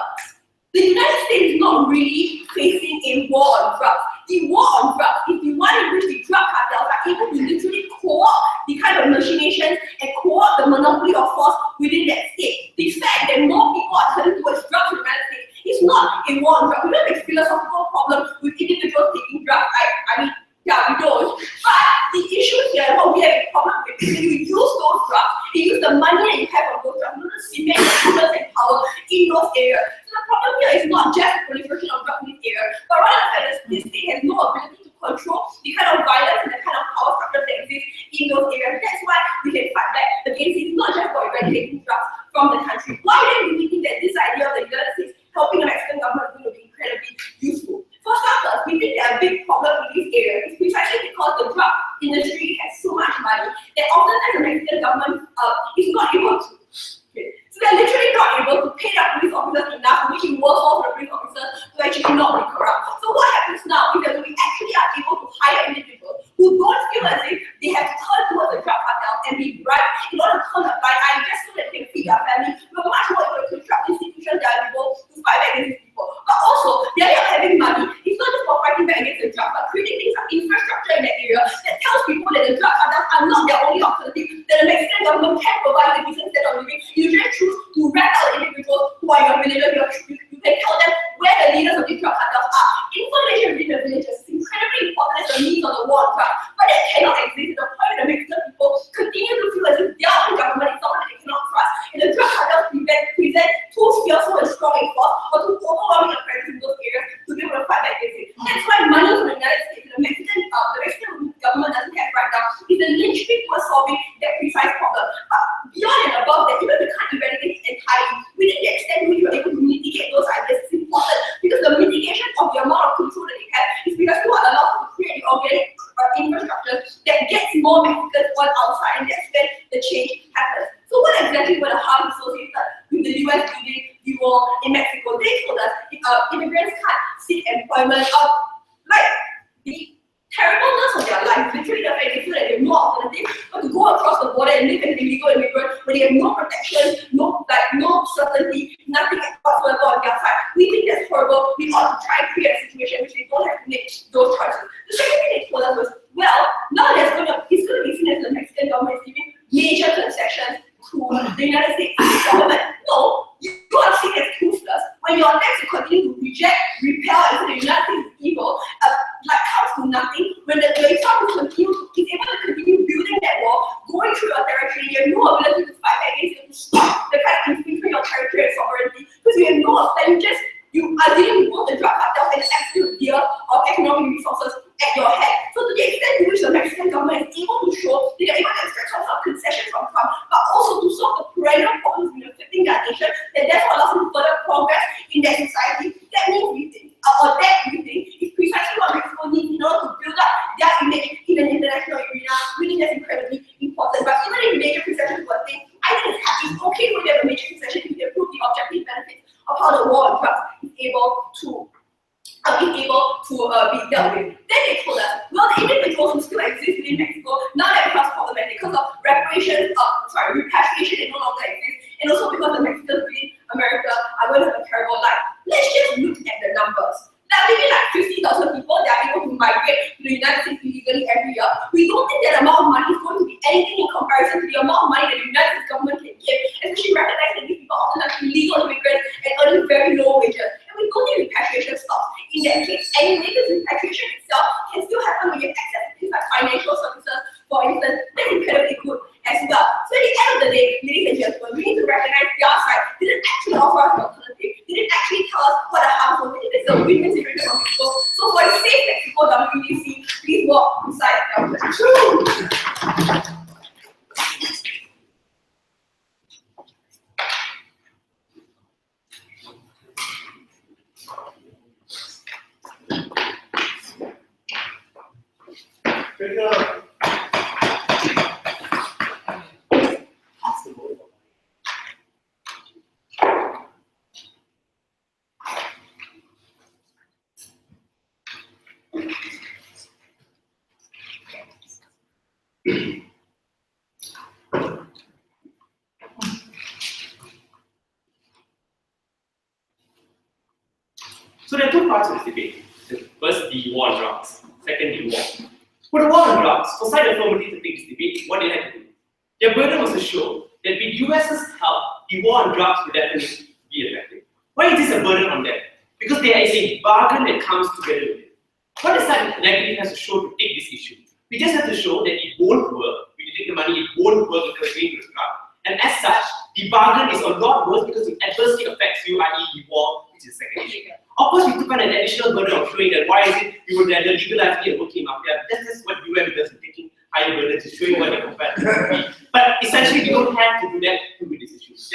The United States is not really facing a war on drugs. The war on drugs is the one in which the drug cartels are able to literally co-opt the kind of machinations and co-opt the monopoly of force within that state. The fact that more people are turning towards drugs in the United States is not a war on drugs. We don't have a philosophical problem with individuals taking drugs. I mean, yeah, we don't. But the issue here, what we have a problem with, is that you use those drugs, you use the money that you have on those drugs, you don't cement influence and power in those areas. So the problem here is not just the proliferation of drugs in this area, but rather the fact that this state has no ability to control the kind of violence and the kind of power structures that exist in those areas. That's why we can fight back against it. It's not just for eradicating drugs from the country. Why then do we think that this idea of the United States helping the Mexican government is going to be incredibly useful? For starters, we think there are big problems in this area. It's precisely because the drug industry has so much money that oftentimes the Mexican government is not able to. So they're literally not able to pay their police officers enough, which is worse for the police officers to actually not be corrupt. So what happens now is that we actually are able to hire individuals who don't feel as if they have to turn towards the drug cartel and be bribed in order to turn a blind eye just so that they can feed their family. We're much more able to construct institutions that are able to fight back against these people. But also, the idea of having money is not just for fighting back against the drug, but creating things like infrastructure in that area that tells people that the drug cartels are not their only alternative, that the Mexican government can provide a decent standard of living. You just choose to rat out individuals who are your villagers. You can tell them where the leaders of these drug cartels are. Information within the villages is incredibly important as a means of the war on drugs, but it cannot exist to the point that the Mexican people continue to feel as if their own government is someone that they cannot trust, and the drug cartels present too fearful and strong a force or too overwhelming a presence in those areas to be able to fight back against it. That's why money from the United States, the Mexican government doesn't have right now, is the linchpin for solving that precise problem. But beyond and above that, even if we can't eradicate it entirely, we think the extent to which we're able to mitigate those ideas is important, because the mitigation of the amount of control that they have is because we are allowed to create the organic infrastructure that gets more Mexicans on outside, and that's when the change happens. So what exactly were the harms associated with the US building the wall in Mexico? They told us immigrants can't seek employment, like the terribleness of their life, literally the fact they feel that they have no alternative but to go across the border and live as an illegal immigrant when they have no protection, no certainty, nothing whatsoever on their side. We think that's horrible. We ought to try and create a situation in which they don't have to make those choices. The second thing they told us was, well, now it's going to be seen as the Mexican government is giving major concessions to the United States government. No, you are seen as toothless when your attempts to continue to reject, repel, and say the United States is evil, comes to nothing. When the Trump is able to continue building that wall, going through your territory, you have no ability to fight against it, to stop the kind of infringement of your territory and sovereignty, because you have no that you are dealing with both the drug cartel and the absolute deal of economic resources at your head. So to the extent to which the Mexican government is able to show that they are able to extract some sort of concessions from Trump, but also to solve the perennial problems in affecting their nation, that therefore allows them further progress in their society, that means we think is precisely what Mexico needs in order to build up their image in an international arena. We think that's incredibly important. But even if major concessions were a thing, I think it's okay for them to have a major concession if they prove the objective benefits of how the war on drugs is able to be dealt with. Then they told us, well, the individuals who still exist within Mexico, now that becomes problematic because of repatriation they no longer exist, and also because the Mexicans within America are going to have a terrible life. Let's just look at the numbers. There are maybe like 50,000 people that are able to migrate to the United States illegally every year. We don't think that amount of money is going to be anything in comparison to the amount of money that the United States government can give, especially recognizing that these people often are illegal immigrants and earning very low wages. And we don't think repatriation stops in that case anyway, because repatriation itself can still happen when you have access to things like financial services, for instance. That's incredibly good as well. So at the end of the day, ladies and gentlemen, we need to recognize the other side didn't actually offer us an alternative. They didn't actually tell us what a harm was. This is a win-win situation for Mexico. So for the safe Mexico WDC, please walk inside the So there are two parts of this debate. First, the war on drugs. Second, the war. For the war on drugs, for side affirmative to take this debate, what they had to do? Their burden was to show that with US's help, the war on drugs would definitely be effective. Why is this a burden on them? Because there is a bargain that comes together with it. What is that negative has to show to take this issue? We just have to show that it won't work. We take the money, it won't work if we're going to drug. And as such, the bargain is a lot worse because it adversely affects you, i.e. the war, which is the second issue. Of course, we took on an additional burden of showing that why is it you would rather legalize the working mafia. That's what UN does, taking higher burdens to showing what the comparative would be. But essentially, we don't have to do that to with this issue. Just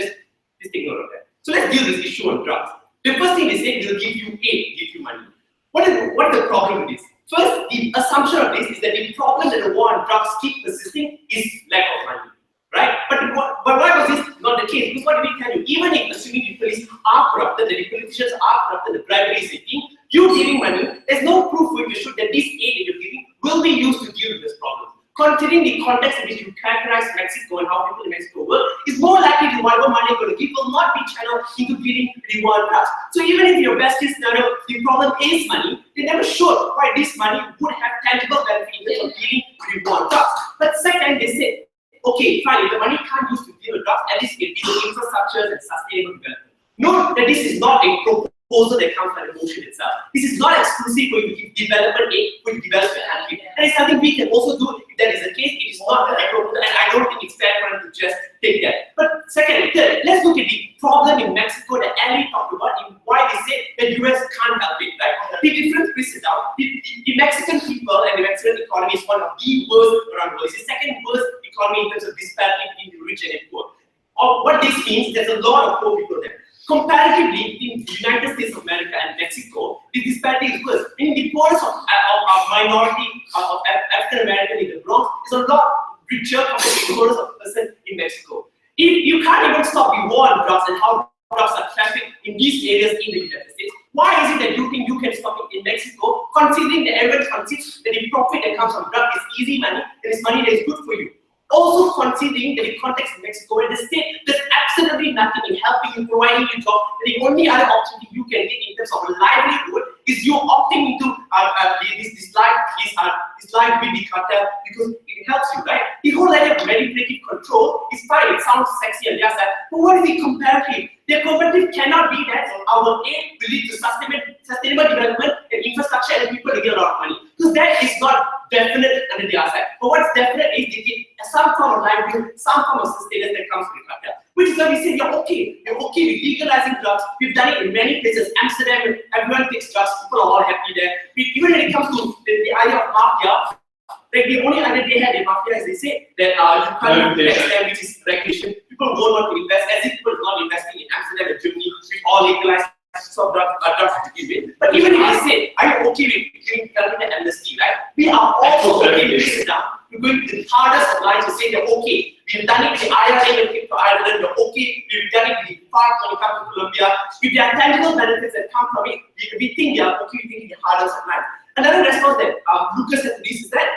take note of that. So let's deal with this issue on drugs. The first thing they say, they'll give you aid, give you money. What is the problem with this? First, the assumption of this is that the problem that the war on drugs keep persisting is lack of money. Right? But why was this not the case? Because what did we tell you? Even if assuming the police are corrupted, that the politicians are corrupted, the bribery is a thing, you giving money, there's no proof for you to show that this aid that you're giving will be used to deal with this problem. Considering the context in which you characterize Mexico and how people in Mexico work, is more likely the whatever money you're going to give will not be channeled into dealing with the war on drugs. So even if your best case scenario, the problem is money, they never showed why this money would have tangible benefit in terms of dealing with the war on drugs. But second, they said, okay, fine, if the money can't use to deal with drugs, at least it deal with infrastructures and sustainable development. Note that this is not a proposal that comes from the motion itself. This is not exclusive for you to give development aid for the development country. That is something we can also do if that is the case. It is not a proposal, and I don't think it's fair for them to just take that. But second, third, let's look at the problem in Mexico that Ali talked about, in why they say that US can't help it, right? The difference is out. The Mexican people and the Mexican economy is one of the worst around the world. It's the second worst economy in terms of disparity between the rich and the poor. What this means, there's a lot of poor people there. Comparatively, in the United States of America and Mexico, the disparity is worse. In the poorest of minority of African American in the Bronx is a lot richer compared to the poorest of person in Mexico. If you can't even stop the war on drugs and how drugs are trafficked in these areas in the United States, why is it that you think you can stop it in Mexico, considering that everyone considers that the profit that comes from drugs is easy money, and it's money that is good for you? Also considering that the context of Mexico, where the state does absolutely nothing in helping you, providing you job, the only other option you can get in terms of a livelihood is you opting into this life with the cartel because it helps you, right? The whole idea of manipulative control is fine, it sounds sexy on the other side, but what is the comparative? The comparative cannot be that our aid will lead to sustainable development and infrastructure and people to get a lot of money. Because that is not definite under the other side. But what's definite is they get some form of livelihood, some form of sustenance that comes from the cartel. Which is why we say you're okay with legalizing drugs. We've done it in many places. Amsterdam, everyone takes drugs, people are all happy there. Even when it comes to the idea of mafia, like the only idea they had in mafia is they say that you can't do Amsterdam, which is regulation. People don't want to invest, as if people are not investing in Amsterdam and Germany, we all legalized some drugs to begin with. But even if they say, are you okay with giving government amnesty, right? We are also okay with this down. We're going to the hardest of lines to say that okay, we've done it with the IRA when it came to Ireland, we're okay, we've done it with the FARC when it comes to Colombia. If there are tangible benefits that come from it, we think they are okay with the hardest of lines. Another response that Lucas had to this is that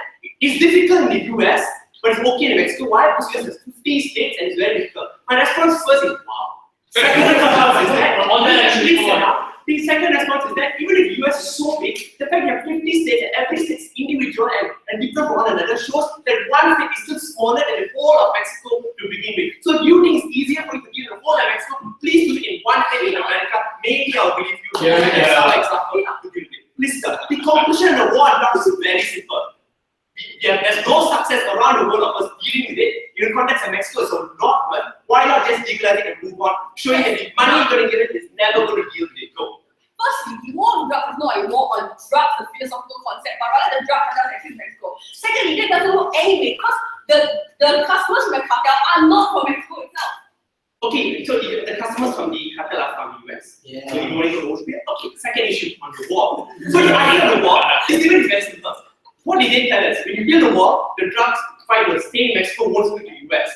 it's difficult in the US, but it's okay in Mexico. Why? Because US has 50 states and it's very difficult. My response first is wow. Second response is that the second response is that even if the US is so big, the fact you have 50 states and every state is individual and different from one another shows that one state is still smaller than the whole of Mexico to begin with. So if you think it's easier for you to deal with the whole of Mexico, please do it in one state in America. Maybe I'll believe you. That's our example to deal with. Lister, the conclusion of the war on drugs is very simple. There's no success around the world of us dealing with it. In the context of Mexico, so not well. Why not just legalize it and move on, showing that the money you're going to get it is never going to deal with it. Go. Firstly, the war on drugs is not a war on drugs, the philosophical concept, but rather the drug cartels actually in Mexico. Secondly, that doesn't work anyway because the customers from the cartel are not from Mexico itself. Okay, so the customers from the cartel are from the US. Yeah. So you want to go okay, second issue on the war. So the idea of the war is even very simple. What did they tell us? When you build a wall, the drugs fight will stay in Mexico, won't go to the US.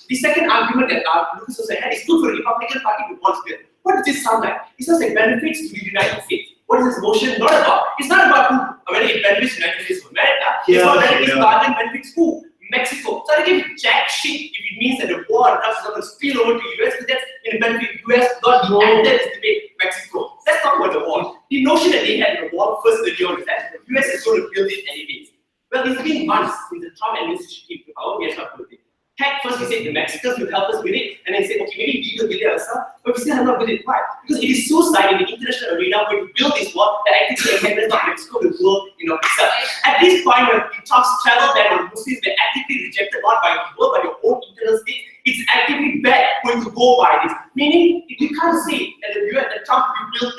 The second argument that Lucas also had is good for the Republican Party to want to build. What does this sound like? It sounds like benefits to the United States. What is this motion not about? It's not about whether it benefits the United States of America. It's about whether this bargain benefits who? Mexico. So I give jack shit if it means that the war on drugs is not going to spill over to the US, because that's in the benefit of the US, not the end of this debate, Mexico. Let's talk about the war. The notion that they had in the war first early on is that the US is going to build it anyways. Well, it's been months since the Trump administration came to power, we have not built it. Heck, first we said the Mexicans will help us with it, and then said, okay, maybe we will build it ourselves, but we still have not built it. Why? Because it is suicide in the international arena when you build this wall that actively inhabitants of Mexico will grow in of itself. At this point, when the Trump's travel ban on Muslims were actively rejected not by the world, by your own internal state, it's actively bad going to go by this. Meaning, you can't say that the Trump will build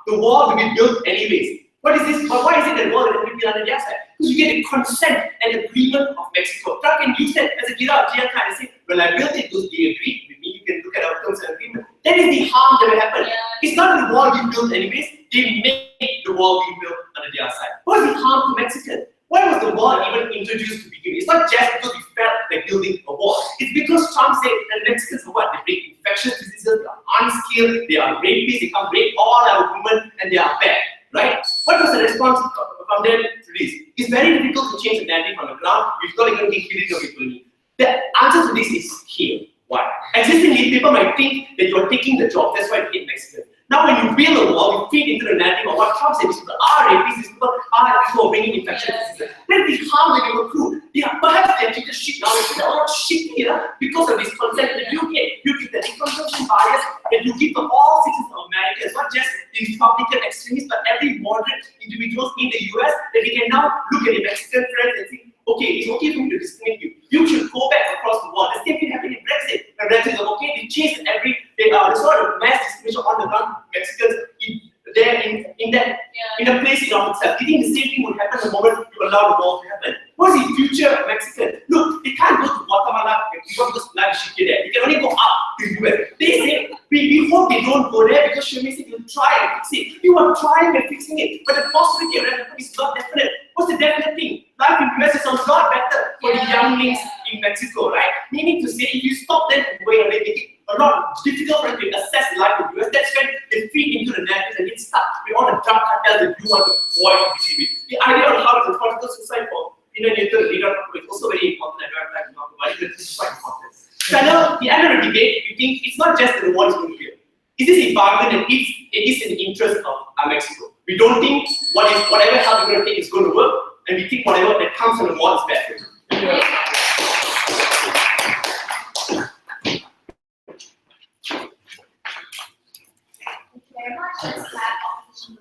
the wall will be built anyways. What is this? But why is it that the wall will be on the other side? Because you get the consent and agreement of Mexico. Trump can use that as a GIA kind of say, well, I built it because they agreed with me. You can look at our terms and agreement. That is the harm that will happen. It's not the wall we built anyways. They make the wall be built on the other side. What is the harm to Mexicans? Why was the wall even introduced to begin with? It's not just because we felt like building a wall. It's because Trump said that Mexicans are what? They bring infectious diseases, they are unskilled, they are rapists, they come rape all our women, and they are bad. Right? What was the response from them to this? It's very difficult to change the narrative on the ground. You've got to get hearing of it. The answer to this is here. Why? Existingly, people might think that you're taking the job, that's why you hate Mexicans. Now, when you build a wall, you feed into the narrative of what Trump said, these people are rapists, these people are people who are bringing infectious diseases. Then the harm that you accrue. Perhaps they're treated shit now, they're a lot shit here because of this concept that you get the consumption bias that you give to all citizens of America. It's not just the Republican extremists, but every moderate individuals in the US that we can now look at the Mexican friends and think, okay, it's okay for me to discriminate you. You should go back across the wall. The same thing happened in Brexit. And Brexit is okay, they chased they sort of mass discrimination on the ground Mexicans in a place in of itself. Do you think the same thing would happen the moment you allow the wall to happen? What is the future of Mexicans? Look, they can't go to Guatemala and Cuba because life is shitty there. They can only go up to the US. They say, we hope they don't go there because Shirley said you'll try and fix it. You are trying and fixing it, but the possibility of that is not definite. What's the definite thing? Life in the US is a lot better for the younglings in Mexico, right? Meaning to say, if you stop them from going away, make it a lot difficult for them to assess life in the US. That's when they feed into the narrative and get stuck with all the drug cartels that you want to avoid with. The idea of how to political suicide for neutral leader is also very important. I don't have time to talk about it, but it's quite important. So at the end of the debate, we think it's not just that the war is going to fail. Is this a bargain, and it is in the interest of Mexico? We don't think whatever help we're going to take is going to work, and we think whatever that comes from the war is bad for us. Very much. Let's have opposition.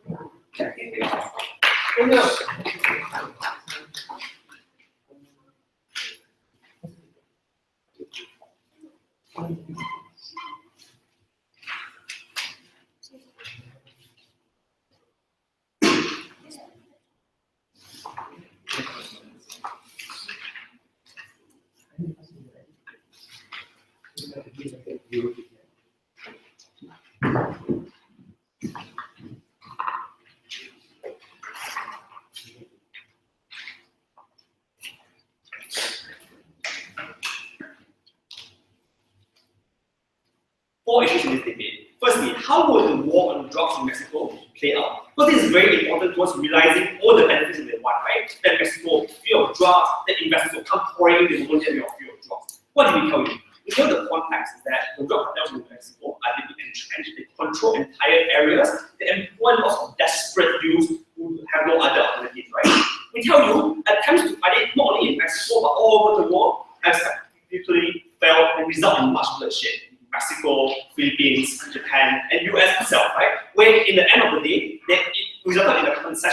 Four issues in this debate. Firstly, how will the war on drugs in Mexico play out? Because this is very important towards realizing all the benefits in the one, right? That Mexico, fear of drugs, that investors will come pouring in the moment that we have fear of drugs. What did we tell you? We know the context is that the drug cartels in Mexico are deeply entrenched. They control entire areas. They employ lots of desperate youths who have no other alternatives, right? We tell you, attempts to fight it not only in Mexico but all over the world have literally failed and result in much bloodshed. Mexico, Philippines, Japan, and US itself, right? Where in the end of the day, it resulted in a consent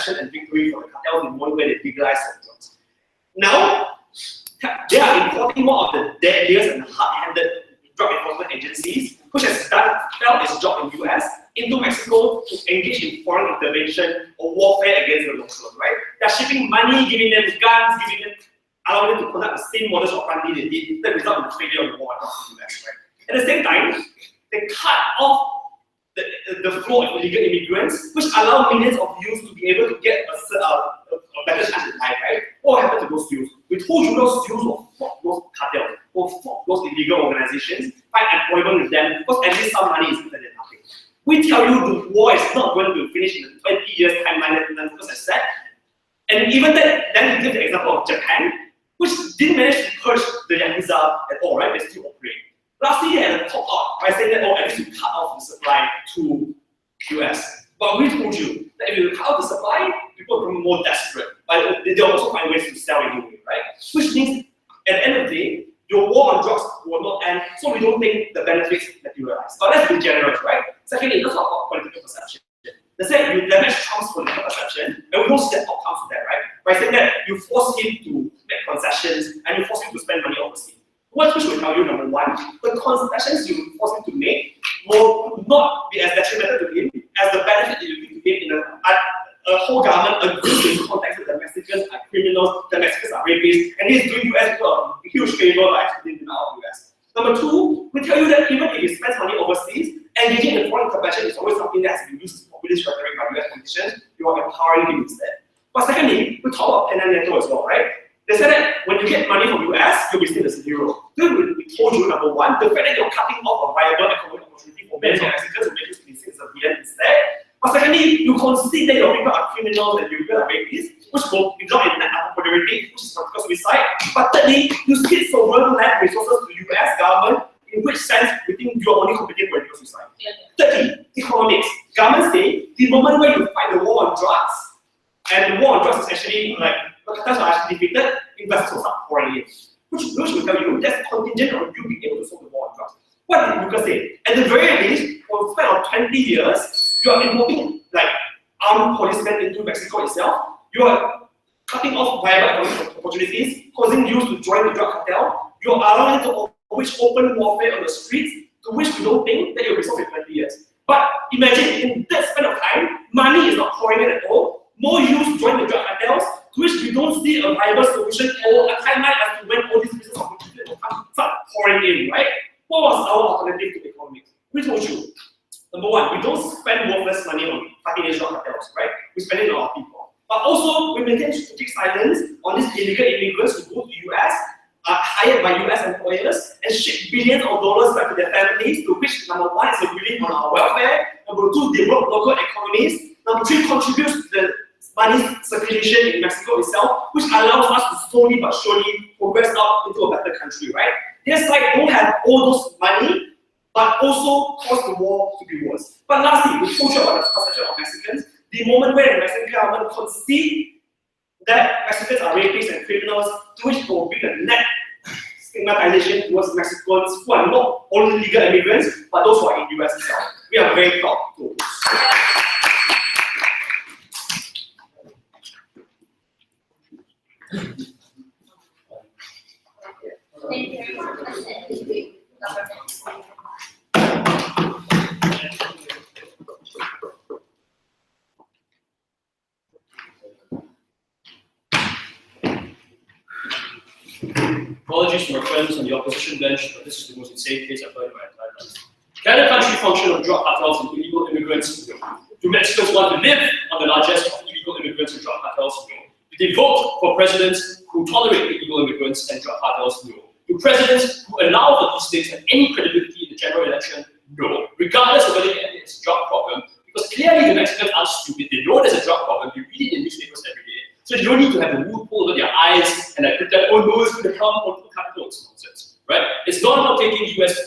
they are importing more of the deadliest and hard-handed drug enforcement agencies, which has felt its job in the US, into Mexico to engage in foreign intervention or warfare against the locals, right? They're shipping money, giving them guns, allowing them to conduct the same modus operandi they did that result in the failure of the war in the US, right? At the same time, they cut off the flow of illegal immigrants, which allow millions of youths to be able to get a better chance in life, right? What happened to those youths? We told you those youths will fuck those cartels, will fuck those illegal organizations, find employment with them, because at least some money is better than nothing. We tell you the war is not going to finish in 20 years timeline that because I said. And even then we give the example of Japan, which didn't manage to purge the Yakuza at all, right? They still operate. Lastly, they had a top out by saying that, oh, at least you cut off the supply to US. But we told you that if you cut off the supply, people become more desperate. But they'll also find ways to sell anyway, right? Which means at the end of the day, your war on drugs will not end, so we don't think the benefits materialize. But let's be generous, right? Secondly, let's talk about political perception. They said you damage Trump's political perception, and we don't see the outcomes of that, right? By saying that you force him to make concessions and you force him to spend money overseas. What we will tell you, number one, the concessions you force him to make will not be as detrimental to him as the benefit that you give to him in a whole government agrees in the context that the Mexicans are criminals, the Mexicans are rapists, and he's doing US a huge favor by exporting them out of the US. Number two, we tell you that even if he spends money overseas, engaging in foreign intervention is always something that has been used as populist rhetoric by US politicians. You are empowering him instead. But secondly, we talk about Pena Nieto as well, right? They said that when you get money from US, you'll be seen as a hero. Then we told you, number one, the fact that you're cutting off a viable economic opportunity for many Mexicans will make you be seen as a villain instead. But secondly, you concede that your people are criminals and your people are rapists, which will result in net unpopularity, which is political suicide. But thirdly, you skip sovereign land resources to the US government, in which sense we think you're only competing political suicide. Thirdly, economics. Governments say the moment where you fight the war on drugs, and the war on drugs is actually like the cartels are actually defeated, investors will start pouring in. Which will tell you that's contingent on you being able to solve the war on drugs. What did Lucas say? At the very least, for a span of 20 years, you are importing like armed policemen into Mexico itself. You are cutting off viable economic opportunities, causing youth to join the drug cartel. You are allowing to which open warfare on the streets, to which we don't think that you'll be solved in 20 years. But imagine in that span of time, money is not pouring in at all. More youth join the drug cartels, to which we don't see a viable solution or a timeline as to when all these business opportunities will start pouring in, right? What was our alternative to economics? We told you, number one, we don't spend worthless money on fighting these drug cartels, right? We spend it on our people. But also, we maintain strategic silence on these illegal immigrants who go to the US, are hired by US employers, and ship billions of dollars back to their families, to which, number one, is a relief on our welfare, number two, develop local economies, number three, contributes to the money circulation in Mexico itself, which allows us to slowly but surely progress out into a better country, right? Their side don't have all those money, but also cause the war to be worse. But lastly, we told you about the perception of Mexicans. The moment where the Mexican government concede that Mexicans are rapists and criminals, to which will bring a net stigmatization towards Mexicans who are not only legal immigrants, but those who are in the US itself. We are very proud to. Thank you very much. Apologies to my friends on the opposition bench, but this is the most insane case I've heard in my entire life. Can a country function of drug cartels and illegal immigrants? Do Mexicans want to live on the largesse of illegal immigrants and drug cartels? No. Do they vote for presidents who tolerate illegal immigrants and drug cartels? No. Do presidents who allow for these states have any credibility in the general election? No. Regardless of whether it's a drug problem, because clearly the Mexicans aren't stupid. They know there's a drug problem. They read it in newspapers every day. So you don't need to have a wool pull over their eyes and like pretend, oh no, it's going to come on capital. It's nonsense, right? It's not about taking US,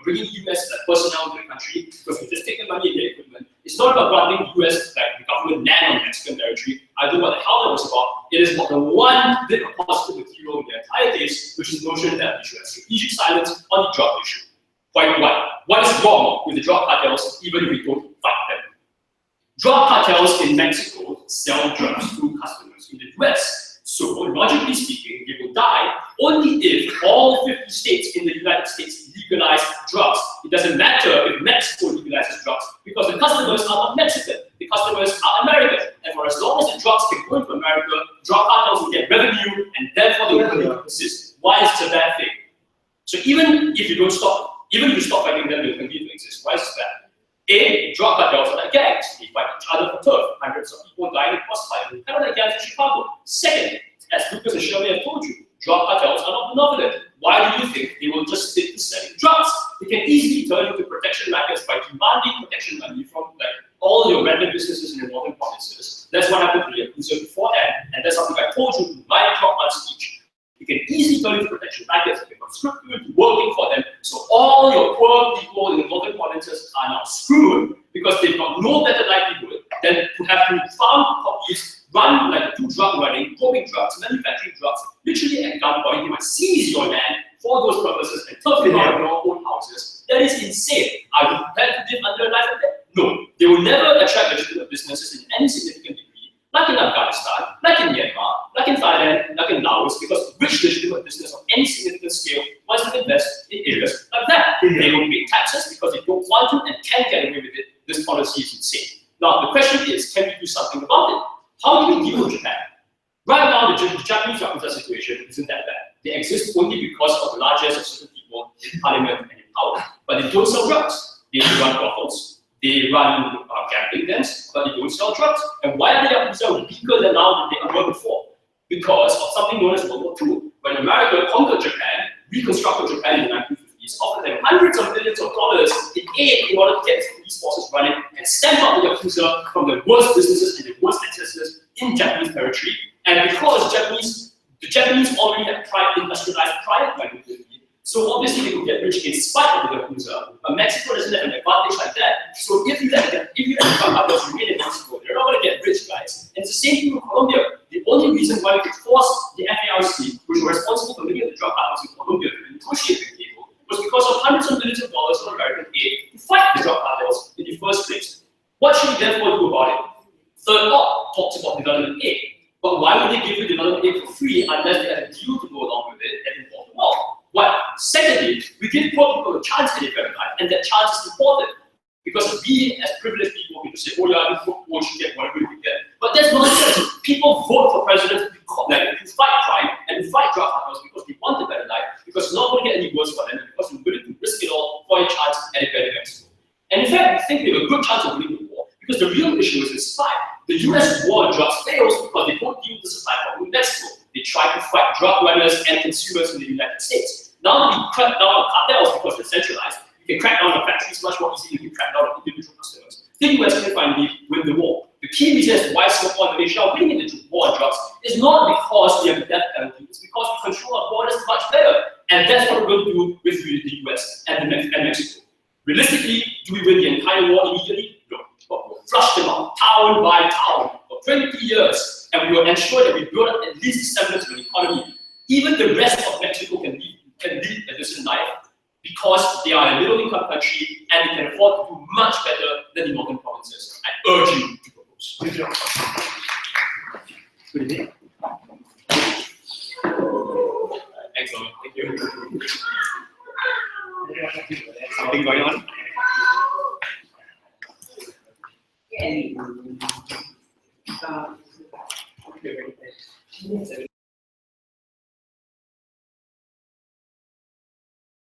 bringing US personnel to the country because we just take the money and their equipment. It's not about granting US the government land on Mexican territory. I don't know what the hell that was about. It is about the one bit of positive material in the entire case, which is the notion that we should have strategic silence on the drug issue. Point one. What is wrong with the drug cartels, even if we don't fight them? Drug cartels in Mexico sell drugs to customers in the US. So So logically speaking, we will die only if all 50 states in the United States legalize drugs. It doesn't matter if Mexico legalizes drugs because the customers are not Mexican, the customers are American. And for as long as the drugs can go into America, drug cartels will get revenue and therefore they will continue to persist. Why is it a bad thing? So even if you don't stop, even if you stop fighting them, they'll continue to exist. Why is it bad? A, drug cartels are like gangs. They fight each other for turf. Hundreds of people die in crossfire. Kind of like gangs in Chicago. Second, as Lucas and Shirley have told you, drug cartels are not benevolent. Why do you think they will just stick to selling drugs? They can easily turn into protection rackets by demanding protection money from like all your random businesses in the northern provinces. That's what happened to the Yakuza beforehand, and that's something I told you in my talk on speech. You can easily turn into protection rackets, you can conscript you into working for them, so all your poor people in the northern provinces are now screwed because they've got no better livelihood than to have to farm copies, run like do drug running, growing drugs, manufacturing drugs, literally at gunpoint. They might seize your land for those purposes and turf it out of your own houses. That is insane. Are you prepared to live under a life like that? No. They will never attract legitimate businesses in any significant degree, like in Afghanistan, like in Myanmar, like in Thailand, like in Laos, because rich legitimate business of any significant scale wants to invest in areas like that. They will pay taxes because they don't want to and can get away with it. This policy is insane. Now, the question is, can we do something about it? How do we deal with Japan? Right now, the Japanese Yakuza situation isn't that bad. They exist only because of the largesse of certain people in parliament and in power. But they don't sell drugs. They run brothels. They run gambling dens, but they don't sell drugs. And why are the Yakuza weaker than now than they were before? Because of something known as World War II. When America conquered Japan, reconstructed Japan in the 1950s, offered them hundreds of millions of dollars in aid in order to get its police forces running and stamp out the Yakuza from the worst businesses and the worst ancestors in Japanese territory. And because the Japanese already had industrialized prior to 1950, so obviously they could get rich in spite of the Yakuza. But Mexico doesn't have an advantage like that. So if you let the drug cartels remain in Mexico, they're not going to get rich, guys. And it's the same thing in Colombia. The only reason why we could force the FARC, which were responsible for many of the drug cartels in Colombia, to negotiate the deal, was because of hundreds of millions of dollars of American aid to fight the drug cartels in the first place. What should we therefore do about it? Third law talks about development aid. But why would they give you development aid for free unless they had a deal to go along with it that involved the war? Why? Secondly, we give poor people a chance in their life, and that chance is important. Because we, as privileged people, we just say, oh yeah, you vote, you get whatever you get. But that's nonsense. People vote for presidents to fight crime and to fight drug cartels because they want a better life, because it's not going to get any worse for them, and because we're willing to risk it all for a chance at a better Mexico. And in fact, we think we have a good chance of winning the war, because the real issue is the supply. The US war on drugs fails because they don't deal with the supply problem in Mexico. They try to fight drug runners and consumers in the United States. Now that we crack down on cartels because they're centralized, we can crack down on factories much more easily than we crack down on individual customers. The US can finally win the war. The key reason as to why Singapore and Malaysia are winning the war on drugs is not because we have a death penalty, it's because we control our borders much better. And that's what we're going to do with the US and Mexico. Realistically, do we win the entire war immediately? No. But we'll flush them out town by town for 20 years, and we will ensure that we build up at least a semblance of an economy. Even the rest of Mexico can lead a decent life because they are a middle-income country and they can afford to do much better than the northern provinces. I urge you to propose. Good job. Good evening. Excellent. Thank you. Something going on? Yes.